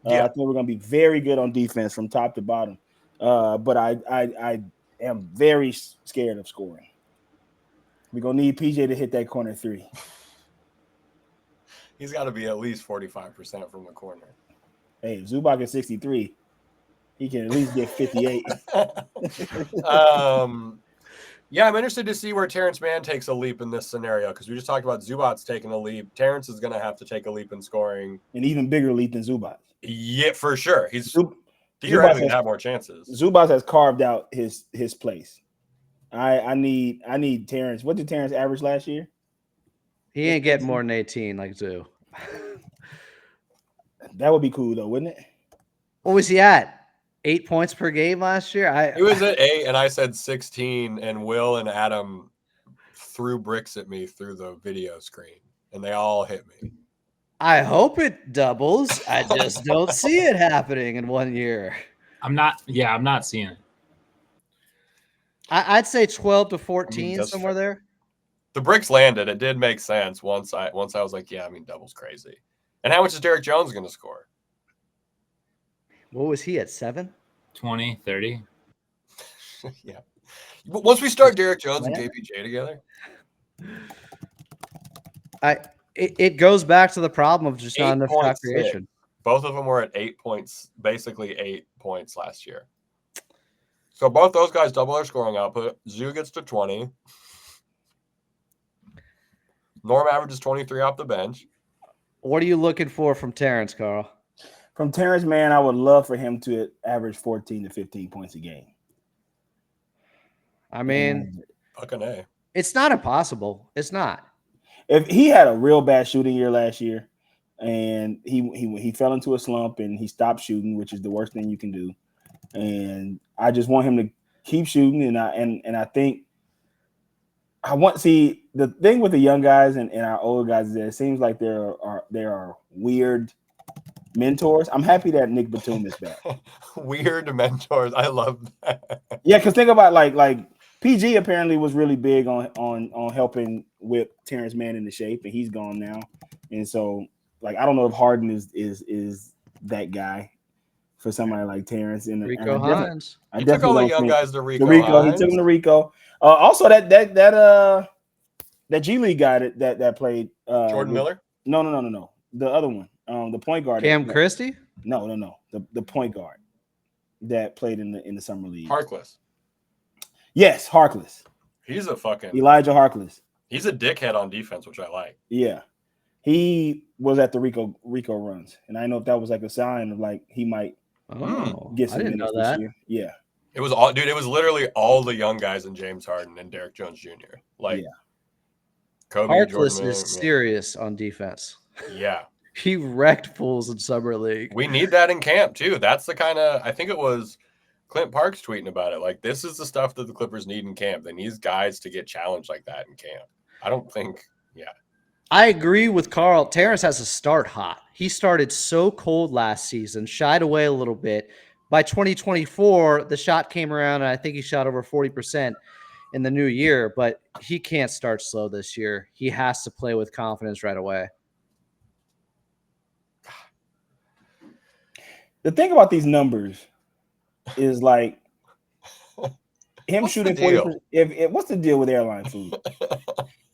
I think we're going to be very good on defense from top to bottom. But I am very scared of scoring. We're going to need PJ to hit that corner 3. He's got to be at least 45% from the corner. Hey, if Zubac is 63, he can at least get 58. Yeah, I'm interested to see where Terrence Mann takes a leap in this scenario, because we just talked about Zubac's taking a leap. Terrence is going to have to take a leap in scoring. An even bigger leap than Zubac. Yeah, for sure. He's theoretically going to have more chances. Zubac has carved out his place. I need Terrence. What did Terrence average last year? He ain't getting more than 18 like Zoo. That would be cool though, wouldn't it? What was he at? 8 points per game last year? He was at 8, and I said 16, and Will and Adam threw bricks at me through the video screen, and they all hit me. I hope it doubles. I just don't see it happening in 1 year. I'm not seeing it. I'd say 12 to 14, somewhere there. The bricks landed. It did make sense once I was like, yeah, double's crazy. And how much is Derek Jones going to score? What was he at, 7? 20, 30. Yeah. But once we start Derek Jones and KPJ together. It goes back to the problem of just not enough shot creation. Both of them were at 8 points, basically 8 points last year. So both those guys double their scoring output. Zoo gets to 20. Norm averages 23 off the bench. What are you looking for from Terrence, Carl? From Terrence, man, I would love for him to average 14 to 15 points a game. I mean, And fucking A. It's not impossible. It's not. If he had a real bad shooting year last year, and he fell into a slump and he stopped shooting, which is the worst thing you can do. And I just want him to keep shooting, and I think I want to see the thing with the young guys and our older guys is that it seems like there are weird mentors. I'm happy that Nick Batum is back. Weird mentors. I love that. Yeah, because think about like PG apparently was really big on helping whip Terrence Mann into shape, and he's gone now. And so, like, I don't know if Harden is that guy for somebody like Terrence. And Rico Hines. He took all the young guys to Rico. He took him to Rico. Also, that G League guy that played Jordan Miller. No. The other one, the point guard. Cam Christie. No. The point guard that played in the summer league. Harkless. Yes, Harkless. He's a fucking Elijah Harkless. He's a dickhead on defense, which I like. Yeah. He was at the Rico runs. And I know if that was like a sign of like he might get some minutes this year. Yeah. It was all, dude, it was literally all the young guys in James Harden and Derrick Jones Jr. Like Kobe Harkless is serious on defense. Yeah. He wrecked fools in summer league. We need that in camp too. That's the kind of, I think it was Clint Parks tweeting about it. Like, this is the stuff that the Clippers need in camp. They need guys to get challenged like that in camp. I don't think, I agree with Carl. Terrence has to start hot. He started so cold last season, shied away a little bit. By 2024, the shot came around, and I think he shot over 40% in the new year, but he can't start slow this year. He has to play with confidence right away. The thing about these numbers is like him what's shooting 40%. If what's the deal with airline food?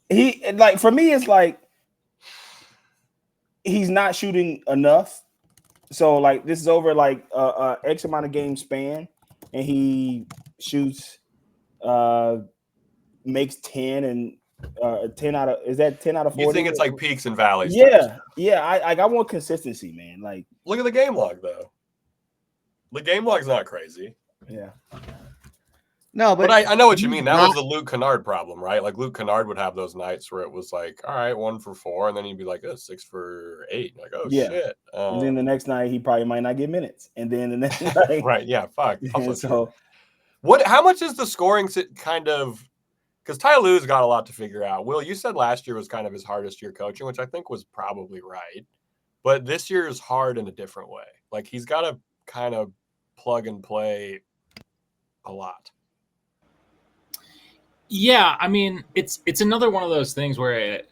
He like for me, it's like he's not shooting enough. So like this is over like X amount of game span, and he shoots makes 10 and 10 out of 40? You think it's like peaks and valleys? Yeah. I want consistency, man. Like look at the game log though. The game log's not crazy. Yeah. No, but I know what you mean. That was the Luke Kennard problem, right? Like Luke Kennard would have those nights where it was like, all right, 1 for 4, and then he'd be like, 6 for 8. Like, oh shit. And then the next night he probably might not get minutes, and then the next night, right? Yeah, fuck. So, how much is the scoring kind of? Because Ty Lue's got a lot to figure out. Will, you said last year was kind of his hardest year coaching, which I think was probably right, but this year is hard in a different way. Like he's got to kind of plug and play a lot. Yeah, I mean, it's another one of those things where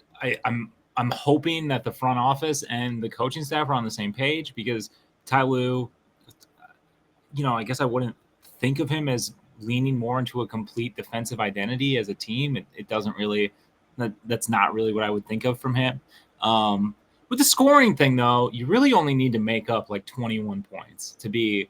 I'm hoping that the front office and the coaching staff are on the same page, because Ty Lue, I guess I wouldn't think of him as leaning more into a complete defensive identity as a team. It doesn't really, that's not really what I would think of from him. With the scoring thing, though, you really only need to make up like 21 points to be,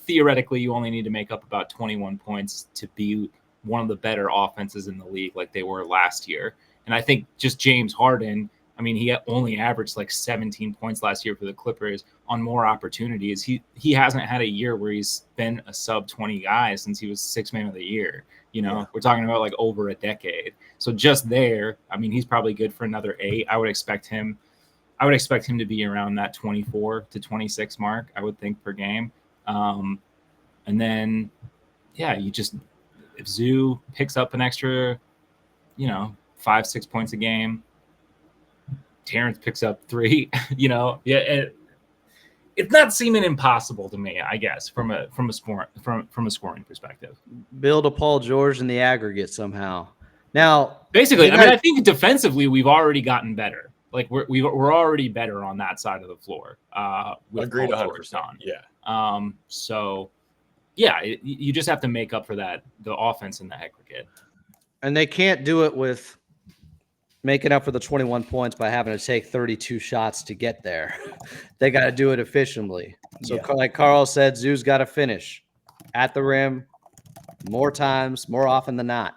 theoretically, you only need to make up about 21 points to be one of the better offenses in the league like they were last year. And I think just James Harden, I mean, he only averaged like 17 points last year for the Clippers on more opportunities. He hasn't had a year where he's been a sub 20 guy since he was 6th man of the year. We're talking about like over a decade. So just there, I mean, he's probably good for another 8. I would expect him to be around that 24 to 26 mark, I would think, per game. And then, if Zoo picks up an extra, 5-6 points a game, Terrence picks up 3, it's not seeming impossible to me, I guess, from a scoring perspective. Build a Paul George in the aggregate somehow. Now, basically, I think defensively we've already gotten better. Like we're already better on that side of the floor. With Agreed, Paul 100%. George on. Yeah. So. Yeah, you just have to make up for that, the offense in the aggregate. And they can't do it with making up for the 21 points by having to take 32 shots to get there. They got to do it efficiently. So, like Carl said, Zoo's got to finish at the rim more times, more often than not.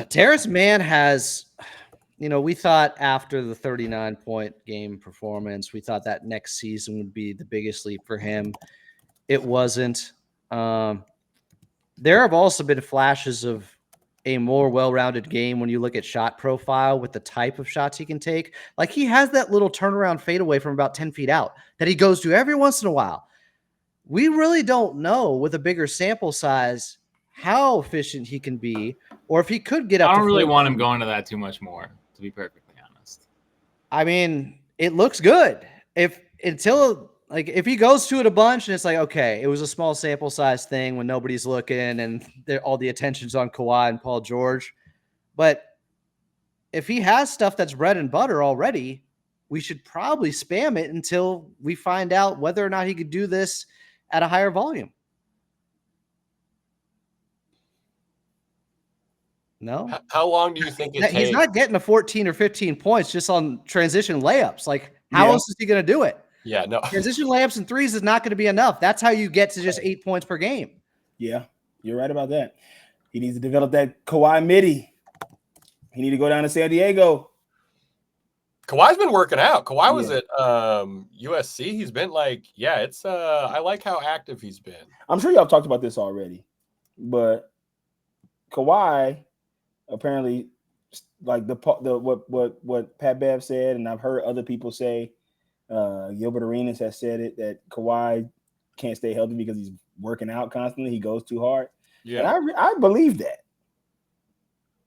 Terrence Mann has, we thought after the 39-point game performance, we thought that next season would be the biggest leap for him. It wasn't. There have also been flashes of a more well-rounded game when you look at shot profile with the type of shots he can take. Like he has that little turnaround fadeaway from about 10 feet out that he goes to every once in a while. We really don't know with a bigger sample size how efficient he can be, or if he could get up. I don't really want him going to that too much more, to be perfectly honest. I mean, it looks good. If he goes to it a bunch and it's like, okay, it was a small sample size thing when nobody's looking and all the attention's on Kawhi and Paul George. But if he has stuff that's bread and butter already, we should probably spam it until we find out whether or not he could do this at a higher volume. No? How long do you think it takes? He's not getting to 14 or 15 points just on transition layups. Like, how else is he going to do it? Yeah, no. Transition layups and threes is not going to be enough. That's how you get to just 8 points per game. Yeah, you're right about that. He needs to develop that Kawhi midi. He need to go down to San Diego. Kawhi's been working out. Kawhi was at USC. He's been it's I like how active he's been. I'm sure y'all talked about this already, but Kawhi apparently, like the what Pat Bev said, and I've heard other people say, Gilbert Arenas has said it, that Kawhi can't stay healthy because he's working out constantly. He goes too hard. Yeah, and I believe that.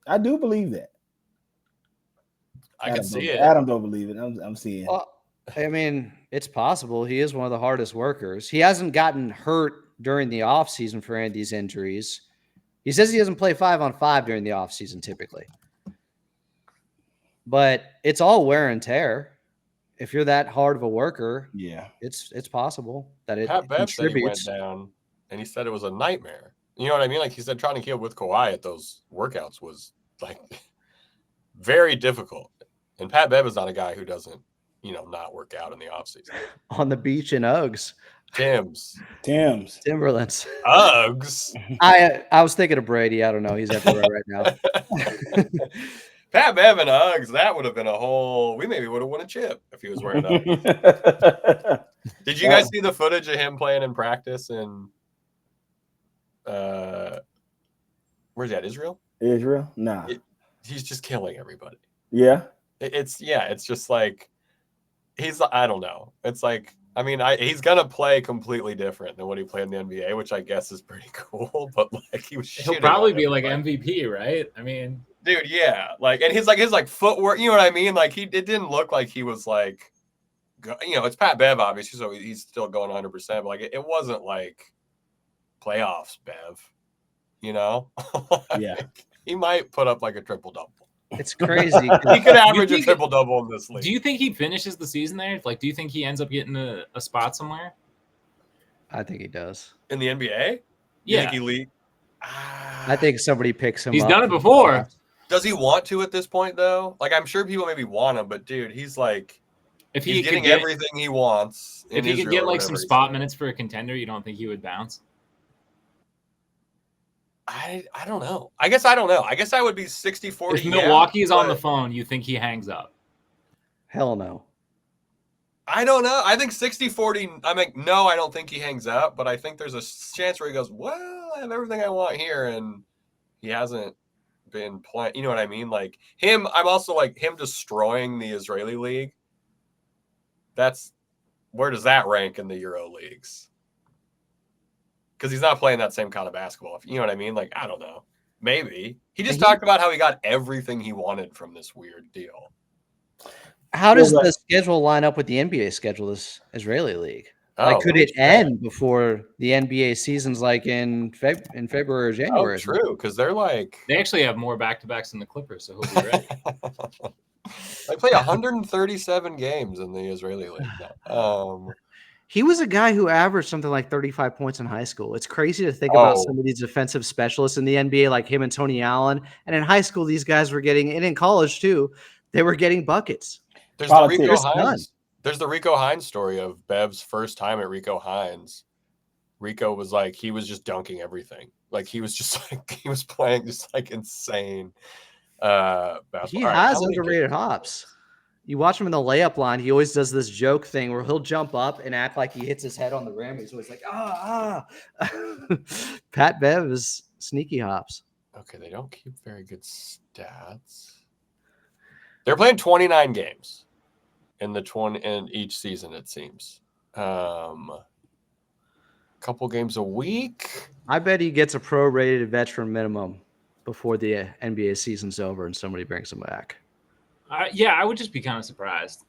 I do believe that. I can see it. Adam don't believe it. I'm seeing. Well, I mean, it's possible. He is one of the hardest workers. He hasn't gotten hurt during the offseason for any of these injuries. He says he doesn't play 5-on-5 during the offseason typically. But it's all wear and tear. If you're that hard of a worker, it's possible that it Pat Bev contributes. said he went down and he said it was a nightmare. You know what I mean? Like he said, trying to keep up with Kawhi at those workouts was like very difficult. And Pat Bev is not a guy who doesn't, not work out in the offseason. On the beach in Uggs. Timberlands. Uggs. I was thinking of Brady. I don't know. He's everywhere right now. Pat Bev and Uggs, that would have been we maybe would have won a chip if he was wearing Uggs. Did you guys see the footage of him playing in practice in where's that, Israel? Nah. He's just killing everybody. Yeah. It's just like I don't know. It's like, I mean, he's gonna play completely different than what he played in the NBA, which I guess is pretty cool. But like he'll probably be like MVP, right? I mean, dude, yeah. Like, and his footwork, you know what I mean? Like it didn't look like he was like, it's Pat Bev obviously, so he's still going 100%. But like it wasn't like playoffs Bev, Yeah. He might put up like a triple-double. It's crazy. He could average a triple-double in this league. Do you think he finishes the season there? Like, do you think he ends up getting a spot somewhere? I think he does. In the NBA? Yeah. I think somebody picks him up. He's done it before. Does he want to at this point, though? Like, I'm sure people maybe want him, but, dude, he's like, if he's getting everything he wants. If he could get, like, some spot minutes for a contender, you don't think he would bounce? I don't know. I guess I don't know. I guess I would be 60-40. If Milwaukee's on the phone, you think he hangs up? Hell no. I don't know. I think 60-40. I mean, no, I don't think he hangs up, but I think there's a chance where he goes, well, I have everything I want here, and he hasn't been playing. You know what I mean? Like him, I'm also like him destroying the Israeli league. Where does that rank in the Euro leagues? Because he's not playing that same kind of basketball. You know what I mean? Like, I don't know. Maybe. He just talked about how he got everything he wanted from this weird deal. How does the schedule line up with the NBA schedule, this Israeli league? Like, could it end before the NBA season's like in February or January? Oh, true, because they actually have more back-to-backs than the Clippers, so he'll be ready. They play 137 games in the Israeli league now. He was a guy who averaged something like 35 points in high school. It's crazy to think about Oh, some of these defensive specialists in the NBA, like him and Tony Allen. And in high school, these guys were getting, and in college too, they were getting buckets. there's Politics. the Rico Chris Dunn. Hines. There's the Rico Hines story of Bev's first time at Rico Hines. Rico was like, he was just dunking everything. Like he was just like, he was playing just like insane basketball. He All right, has how many underrated games? hops. You watch him in the layup line, he always does this joke thing where he'll jump up and act like he hits his head on the rim. He's always like, Pat Bev is sneaky hops. Okay, they don't keep very good stats. They're playing 29 games in each season, it seems. Couple games a week. I bet he gets a prorated veteran minimum before the NBA season's over and somebody brings him back. Yeah, I would just be kind of surprised.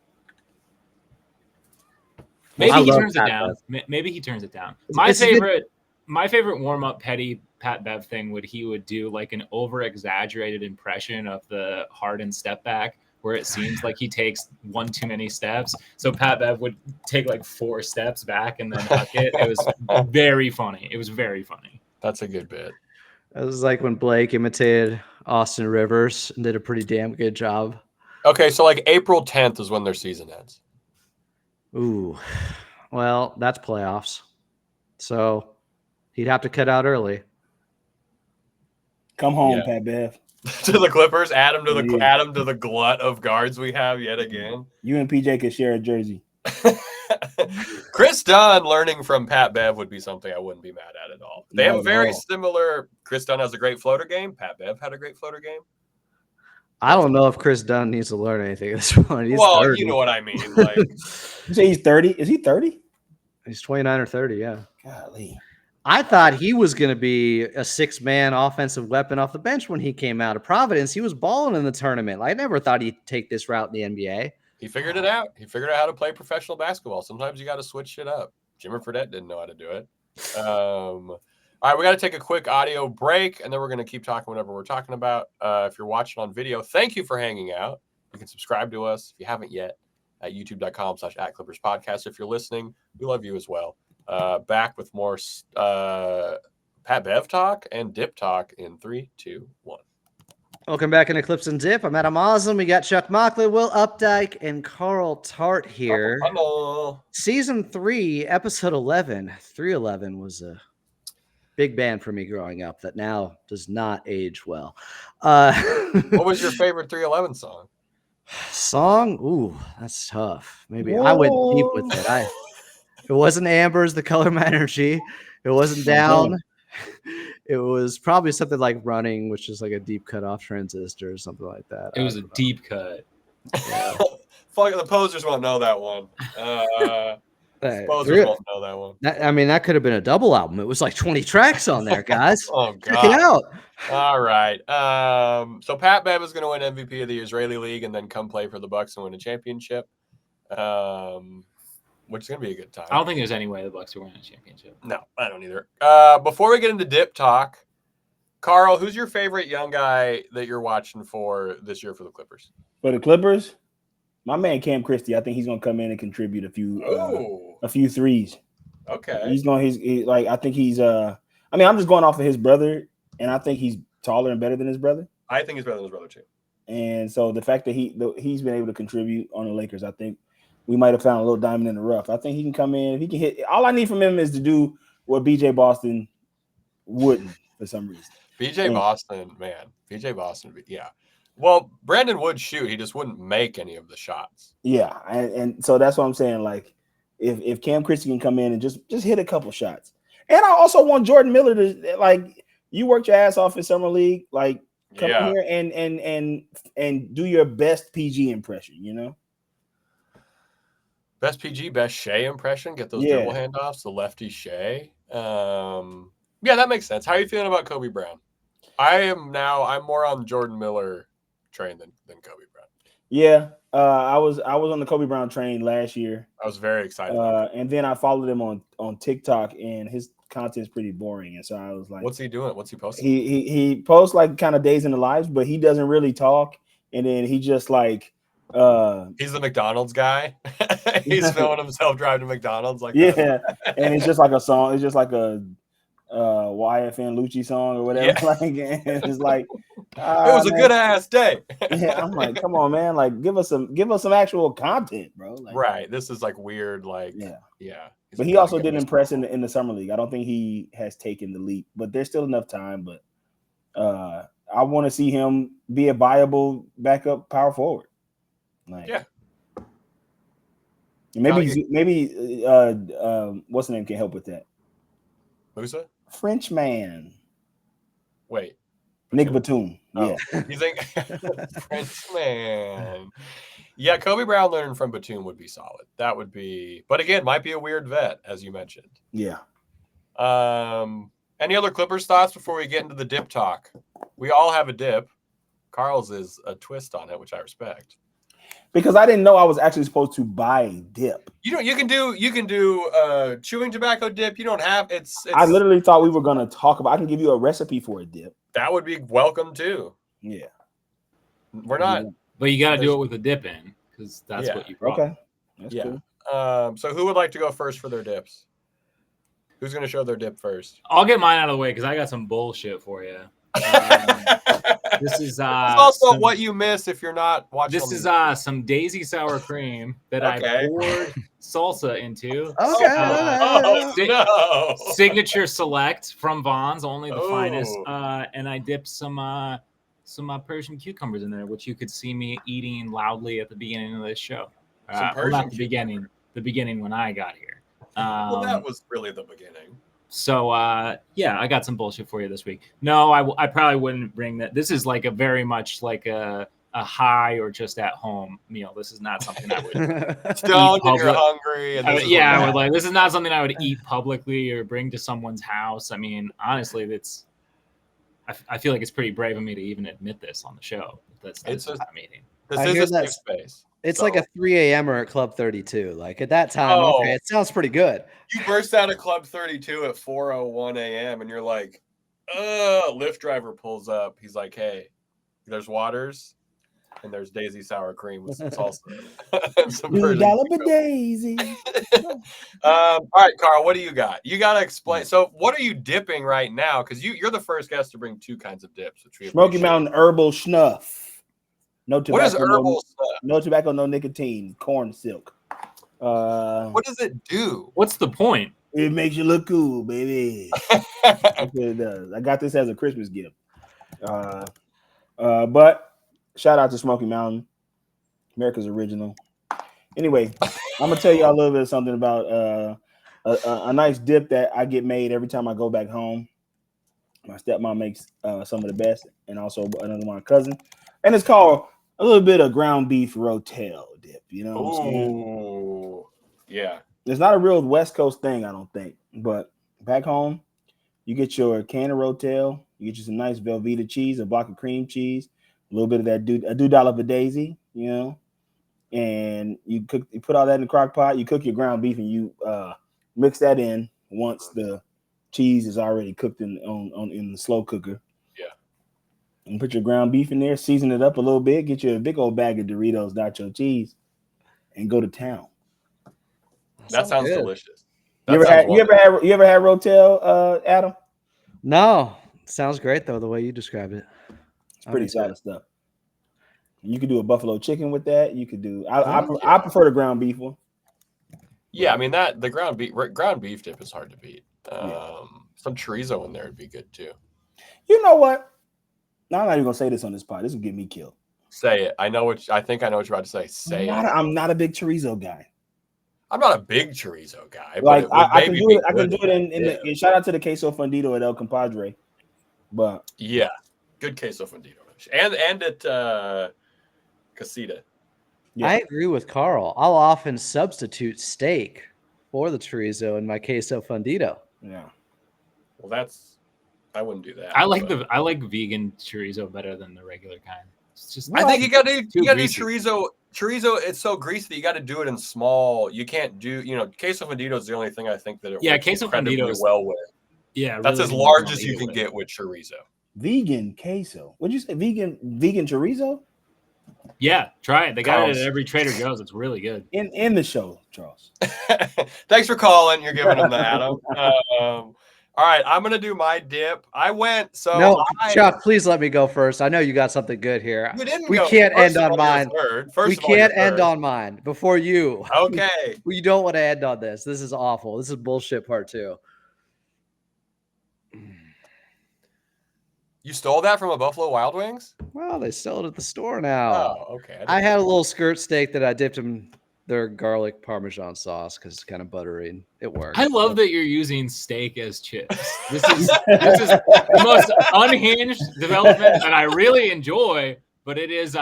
Maybe he turns it down. Maybe he turns it down. My favorite warm-up petty Pat Bev thing he would do like an over-exaggerated impression of the Harden step back where it seems like he takes one too many steps. So Pat Bev would take like 4 steps back and then huck it. It was very funny. It was very funny. That's a good bit. It was like when Blake imitated Austin Rivers and did a pretty damn good job. Okay, so like April 10th is when their season ends. Ooh, well, that's playoffs. So he'd have to cut out early. Come home, Pat Bev. To the Clippers, add him to the glut of guards we have yet again. You and PJ could share a jersey. Chris Dunn learning from Pat Bev would be something I wouldn't be mad at all. They have a very similar. Chris Dunn has a great floater game. Pat Bev had a great floater game. I don't know if Chris Dunn needs to learn anything at this point. He's 30. You know what I mean. Like, you say he's 30? Is he 30? He's 29 or 30, yeah. Golly. I thought he was going to be a 6-man offensive weapon off the bench when he came out of Providence. He was balling in the tournament. I never thought he'd take this route in the NBA. He figured it out. He figured out how to play professional basketball. Sometimes you got to switch shit up. Jimmer Fredette didn't know how to do it. All right, we got to take a quick audio break, and then we're going to keep talking whatever we're talking about. If you're watching on video, thank you for hanging out. You can subscribe to us if you haven't yet at youtube.com/@ClippersPodcast. If you're listening, we love you as well. Back with more Pat Bev talk and Dip talk in 3, 2, 1. Welcome back into Clips and Dip. I'm Adam Oslam. We got Chuck Mockler, Will Updike, and Carl Tart here. Hello. Season 3, episode 11. 311 was a big band for me growing up that now does not age well. What was your favorite 311 song? Song? Ooh, that's tough. Maybe I went deep with it. It wasn't Amber's The Color of My Energy. It wasn't Down. It was probably something like Running, which is like a deep cut off transistor or something like that. It was a deep cut. Yeah. Fuck, the posers won't know that one. Posers won't know that one. That could have been a double album. It was like 20 tracks on there, guys. Oh, God. Check it out. All right. So Pat Bev is going to win MVP of the Israeli League and then come play for the Bucks and win a championship. Which is going to be a good time. I don't think there's any way the Bucks will win a championship. No, I don't either. Before we get into Dip talk, Carl, who's your favorite young guy that you're watching for this year for the Clippers? For the Clippers, my man Cam Christie. I think he's going to come in and contribute a few threes. Okay. I think he's I'm just going off of his brother, and I think he's taller and better than his brother. I think he's better than his brother too. And so the fact that he's been able to contribute on the Lakers, I think we might have found a little diamond in the rough. I think he can come in. If he can hit, all I need from him is to do what BJ Boston wouldn't for some reason. BJ Boston, yeah. Well, Brandon would shoot. He just wouldn't make any of the shots. Yeah, and so that's what I'm saying. Like, if Cam Christie can come in and just hit a couple shots. And I also want Jordan Miller to, like, you worked your ass off in summer league, like, come in here and do your best PG impression, you know? Best PG, best Shea impression. Get those dribble handoffs, the lefty Shea. Yeah, that makes sense. How are you feeling about Kobe Brown? I'm more on Jordan Miller train than Kobe Brown. Yeah, I was on the Kobe Brown train last year. I was very excited. And then I followed him on TikTok, and his content's pretty boring. And so I was like, what's he doing? What's he posting? He posts like kind of days in the lives, but he doesn't really talk. And then he just like He's the McDonald's guy. He's filming himself driving to McDonald's like yeah, that. and it's just like a song. It's just like a YFN Lucci song or whatever. Yeah. Like, and it's like It was a good ass day. Yeah, I'm like, come on, man. Like, give us some actual content, bro. Like, right. This is like weird. Like, yeah. He's But he also didn't impress in the summer league. I don't think he has taken the leap, but there's still enough time. But I want to see him be a viable backup power forward. Like, yeah. Maybe what's the name can help with that? Musa? Frenchman. Wait. Nick Batum. Oh. Yeah. You think Frenchman? Yeah, Kobe Brown learning from Batum would be solid. That would be, but again, might be a weird vet, as you mentioned. Yeah. Any other Clippers thoughts before we get into the dip talk? We all have a dip. Carl's is a twist on it, which I respect. Because I didn't know I was actually supposed to buy dip. You can do chewing tobacco dip. You don't have it's I literally thought we were gonna talk about. I can give you a recipe for a dip. That would be welcome too. Yeah. We're not, but you got to do it with a dip in because that's what you brought. Okay. That's cool. So who would like to go first for their dips? Who's going to show their dip first? I'll get mine out of the way because I got some bullshit for you. This is also what you miss if you're not watching. This is some Daisy sour cream that I poured salsa into. Okay. No. Signature Select from Vaughn's, only the finest. And I dipped some Persian cucumbers in there, which you could see me eating loudly at the beginning of this show. Well, not the beginning when I got here. Well, that was really the beginning. So, yeah, I got some bullshit for you this week. No, I probably wouldn't bring that. This is like a very much like a high or just at home meal. This is not something I would stoned and you're hungry. And I would like. This is not something I would eat publicly or bring to someone's house. I mean, honestly, I feel like it's pretty brave of me to even admit this on the show. This is a meeting. This is a safe space. It's like a 3 a.m.er at Club 32. Like at that time, okay, it sounds pretty good. You burst out of Club 32 at 4:01 a.m. and you're like, Lyft driver pulls up. He's like, hey, there's waters and there's Daisy sour cream with some salsa. And some $2 Daisy. All right, Carl, what do you got? You got to explain. So what are you dipping right now? Because you're the first guest to bring two kinds of dips. Which we Smoky Mountain Herbal Schnuff. No tobacco. What is herbal stuff? No tobacco, no nicotine. Corn silk. What does it do? What's the point? It makes you look cool, baby. It does. I got this as a Christmas gift. But shout out to Smoky Mountain, America's original. Anyway, I'm gonna tell you a little bit of something about a nice dip that I get made every time I go back home. My stepmom makes some of the best, and also another one, cousin, and it's called a little bit of ground beef rotel dip. You know what I'm saying? Yeah. It's not a real West Coast thing, I don't think. But back home, you get your can of rotel, you get you some nice Velveeta cheese, a block of cream cheese, a little bit of that a $2 Daisy, you know, and you put all that in the crock pot. You cook your ground beef and you mix that in once the cheese is already cooked in the slow cooker. Yeah. And put your ground beef in there, season it up a little bit, get you a big old bag of Doritos nacho cheese, and go to town. That sounds delicious. You ever had rotel, Adam? No. Sounds great though, the way you described it. It's pretty solid stuff. You could do a buffalo chicken with that. You could do I prefer the ground beef one. Yeah, I mean the ground beef dip is hard to beat. Some chorizo in there would be good too. You know what? Now I'm not even gonna say this on this pod. This will get me killed. Say it. I think I know what you're about to say. Say it. I'm not a big chorizo guy. I'm not a big chorizo guy. Like I can do it. I can do it in shout out to the queso fundido at El Compadre. But yeah, good queso fundido and at Casita. Yeah. I agree with Carl. I'll often substitute steak for the chorizo in my queso fundido. Yeah. Well, I wouldn't do that. I like vegan chorizo better than the regular kind. It's just I think you got to do chorizo. Chorizo, it's so greasy that you got to do it in small. You can't do, queso fundido is the only thing I think that it works queso fundido is well with. Yeah, that's really as large as you can get with chorizo. Vegan queso. What'd you say? Vegan chorizo? Yeah, try it. They got it Carl's. at every Trader Joe's. It's really good. In the show, Charles. Thanks for calling. You're giving them the Adam. All right, I'm gonna do my dip. I went No, Chuck, please let me go first. I know you got something good here. You didn't We go. can't First end of on all, mine. you're third. We First of all, you're can't end third. on mine before you. Okay. We don't want to end on this. This is awful. This is bullshit part 2. You stole that from a Buffalo Wild Wings? Well, they sell it at the store now. Oh, okay. I had a little skirt steak that I dipped in their garlic Parmesan sauce because it's kind of buttery and it works. I love that you're using steak as chips. This is the most unhinged development that I really enjoy, but it is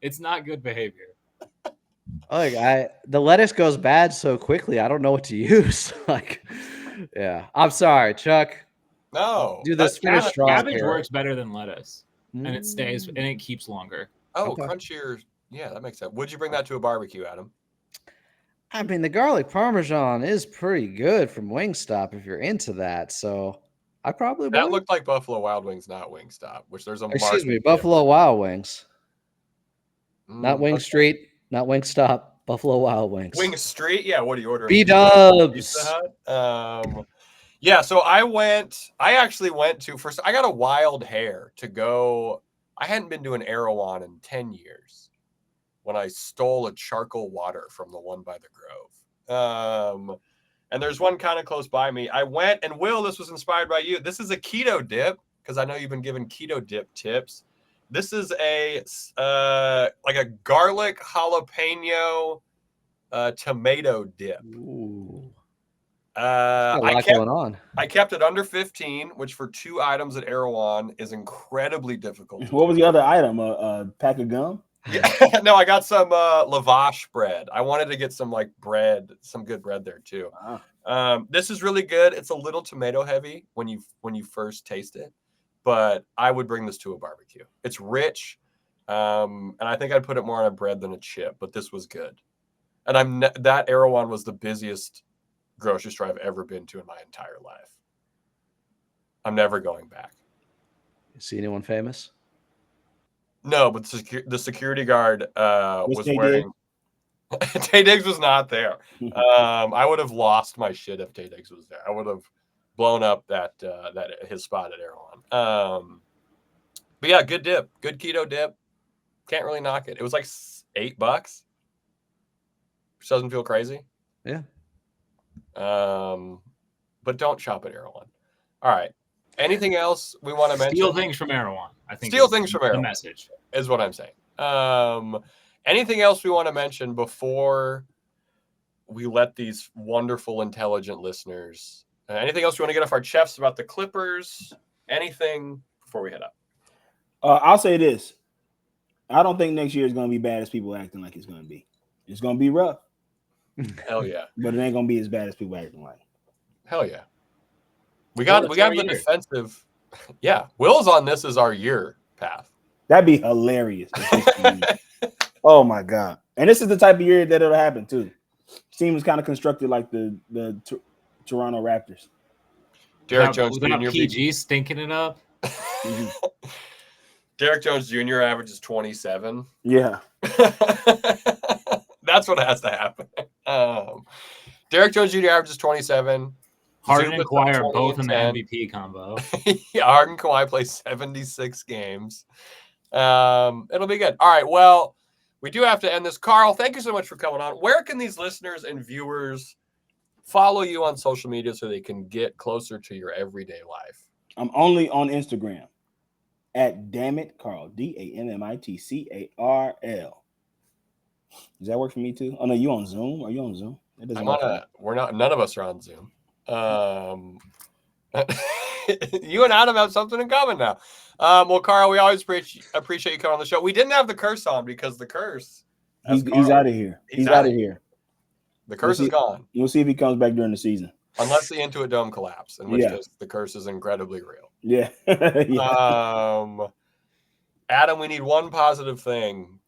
it's not good behavior. Like the lettuce goes bad so quickly. I don't know what to use. Yeah. I'm sorry, Chuck. No. Do this finish strong. Cabbage here. works better than lettuce, and it stays and it keeps longer. Oh, Okay. crunchier. Yeah, that makes sense. Would you bring that to a barbecue, Adam? I mean, the garlic Parmesan is pretty good from Wingstop if you're into that. So I probably That would. looked like Buffalo Wild Wings, not Wingstop, which there's a Excuse me, market Buffalo Wild Wings. difference. Not Wing Okay. Street, not Wingstop, Buffalo Wild Wings. Wing Street? Yeah, what are you ordering? B-dubs. Pizza Hut? Yeah, so I actually went to first. I got a wild hair to go. I hadn't been to an Erewhon in 10 years when I stole a charcoal water from the one by the Grove. And there's one kind of close by me. I went, and Will, this was inspired by you. This is a keto dip because I know you've been giving keto dip tips. This is a like a garlic jalapeno tomato dip. Ooh. I going on. I kept it under 15, which for 2 items at Erewhon is incredibly difficult. What was the other item? A pack of gum? Yeah, no, I got some lavash bread. I wanted to get some like bread, some good bread there too. This is really good. It's a little tomato heavy when you first taste it, but I would bring this to a barbecue. It's rich, and I think I'd put it more on a bread than a chip. But this was good, and that Erewhon was the busiest grocery store I've ever been to in my entire life. I'm never going back. See anyone famous? No, but the security guard was Tay wearing. Tay Diggs was not there. I would have lost my shit if Tay Diggs was there. I would have blown up that his spot at Erewhon. But yeah, good dip, good keto dip. Can't really knock it. It was like $8, which doesn't feel crazy. Yeah. But don't shop at Erewhon. All right. Anything else we want to mention? Steal things from Erewhon. I think steal things from Erewhon. The message is what I'm saying. Anything else we want to mention before we let these wonderful, intelligent listeners? Anything else we want to get off our chests about the Clippers? Anything before we head up? I'll say this: I don't think next year is going to be bad as people acting like it's going to be. It's going to be rough. Hell yeah! But it ain't going to be as bad as people acting like. Hell yeah! We got the defensive. Yeah, Will's on this as our year path. That'd be hilarious. Oh my god! And this is the type of year that it'll happen too. Team is kind of constructed like the Toronto Raptors. Derek Jones Jr. PG stinking it up. Derek Jones Jr. averages 27. Yeah, that's what has to happen. Derek Jones Jr. averages 27. Harden and Kawhi are both in the MVP combo. Yeah, Harden and Kawhi play 76 games. It'll be good. All right, well, we do have to end this. Carl, thank you so much for coming on. Where can these listeners and viewers follow you on social media so they can get closer to your everyday life? I'm only on Instagram at DammitCarl, DAMMITCARL. Does that work for me too? Oh no, you on Zoom? Are you on Zoom? We're not. None of us are on Zoom. You and Adam have something in common now. Well, Carl, we always appreciate you coming on the show. We didn't have the curse on because the curse. He's out of here. He's out of here. The curse is gone. We'll see if he comes back during the season. Unless the Intuit Dome collapse, in which case the curse is incredibly real. Yeah. Adam, we need one positive thing.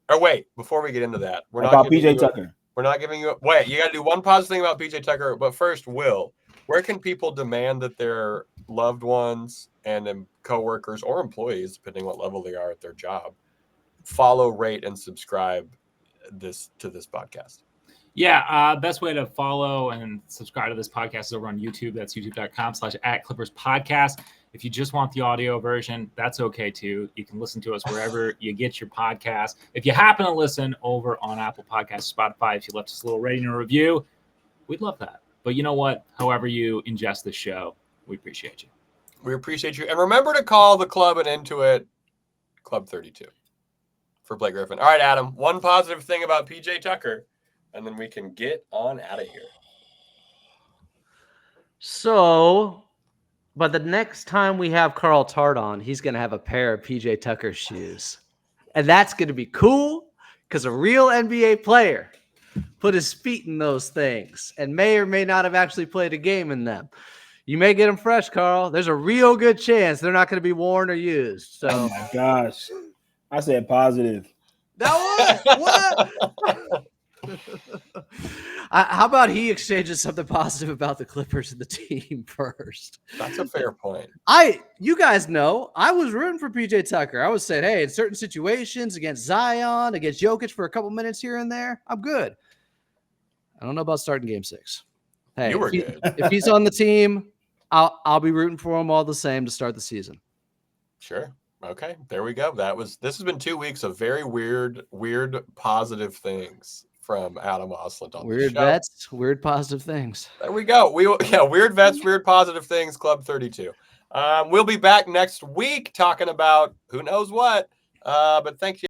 Or wait, before we get into that, we're not about PJ Tucker. We're not giving you. Wait, you got to do one positive thing about PJ Tucker. But first, Will, where can people demand that their loved ones and coworkers or employees, depending what level they are at their job, follow, rate, and subscribe to this podcast? Yeah, best way to follow and subscribe to this podcast is over on YouTube. That's youtube.com/@ClippersPodcast. If you just want the audio version, that's okay too. You can listen to us wherever you get your podcast. If you happen to listen over on Apple Podcasts, Spotify, if you left us a little rating or review, we'd love that. But you know what? However you ingest the show, we appreciate you. We appreciate you. And remember to call the club and Intuit Club 32 for Blake Griffin. All right, Adam, one positive thing about PJ Tucker, and then we can get on out of here. So, but the next time we have Carl Tart on, he's going to have a pair of PJ Tucker shoes. And that's going to be cool because a real NBA player put his feet in those things and may or may not have actually played a game in them. You may get them fresh, Carl. There's a real good chance they're not going to be worn or used. So, oh my gosh, I said positive. What? How about he exchanges something positive about the Clippers and the team first? That's a fair point. You guys know, I was rooting for PJ Tucker. I was saying, hey, in certain situations against Zion, against Jokic for a couple minutes here and there, I'm good. I don't know about starting game 6. Hey, You were good. If he's on the team, I'll be rooting for him all the same to start the season. Sure. Okay, there we go. This has been 2 weeks of very weird positive things from Adam Osland on Weird the show. vets, weird positive things. There we go. Weird vets, weird positive things, Club 32. We'll be back next week talking about who knows what. But thank you.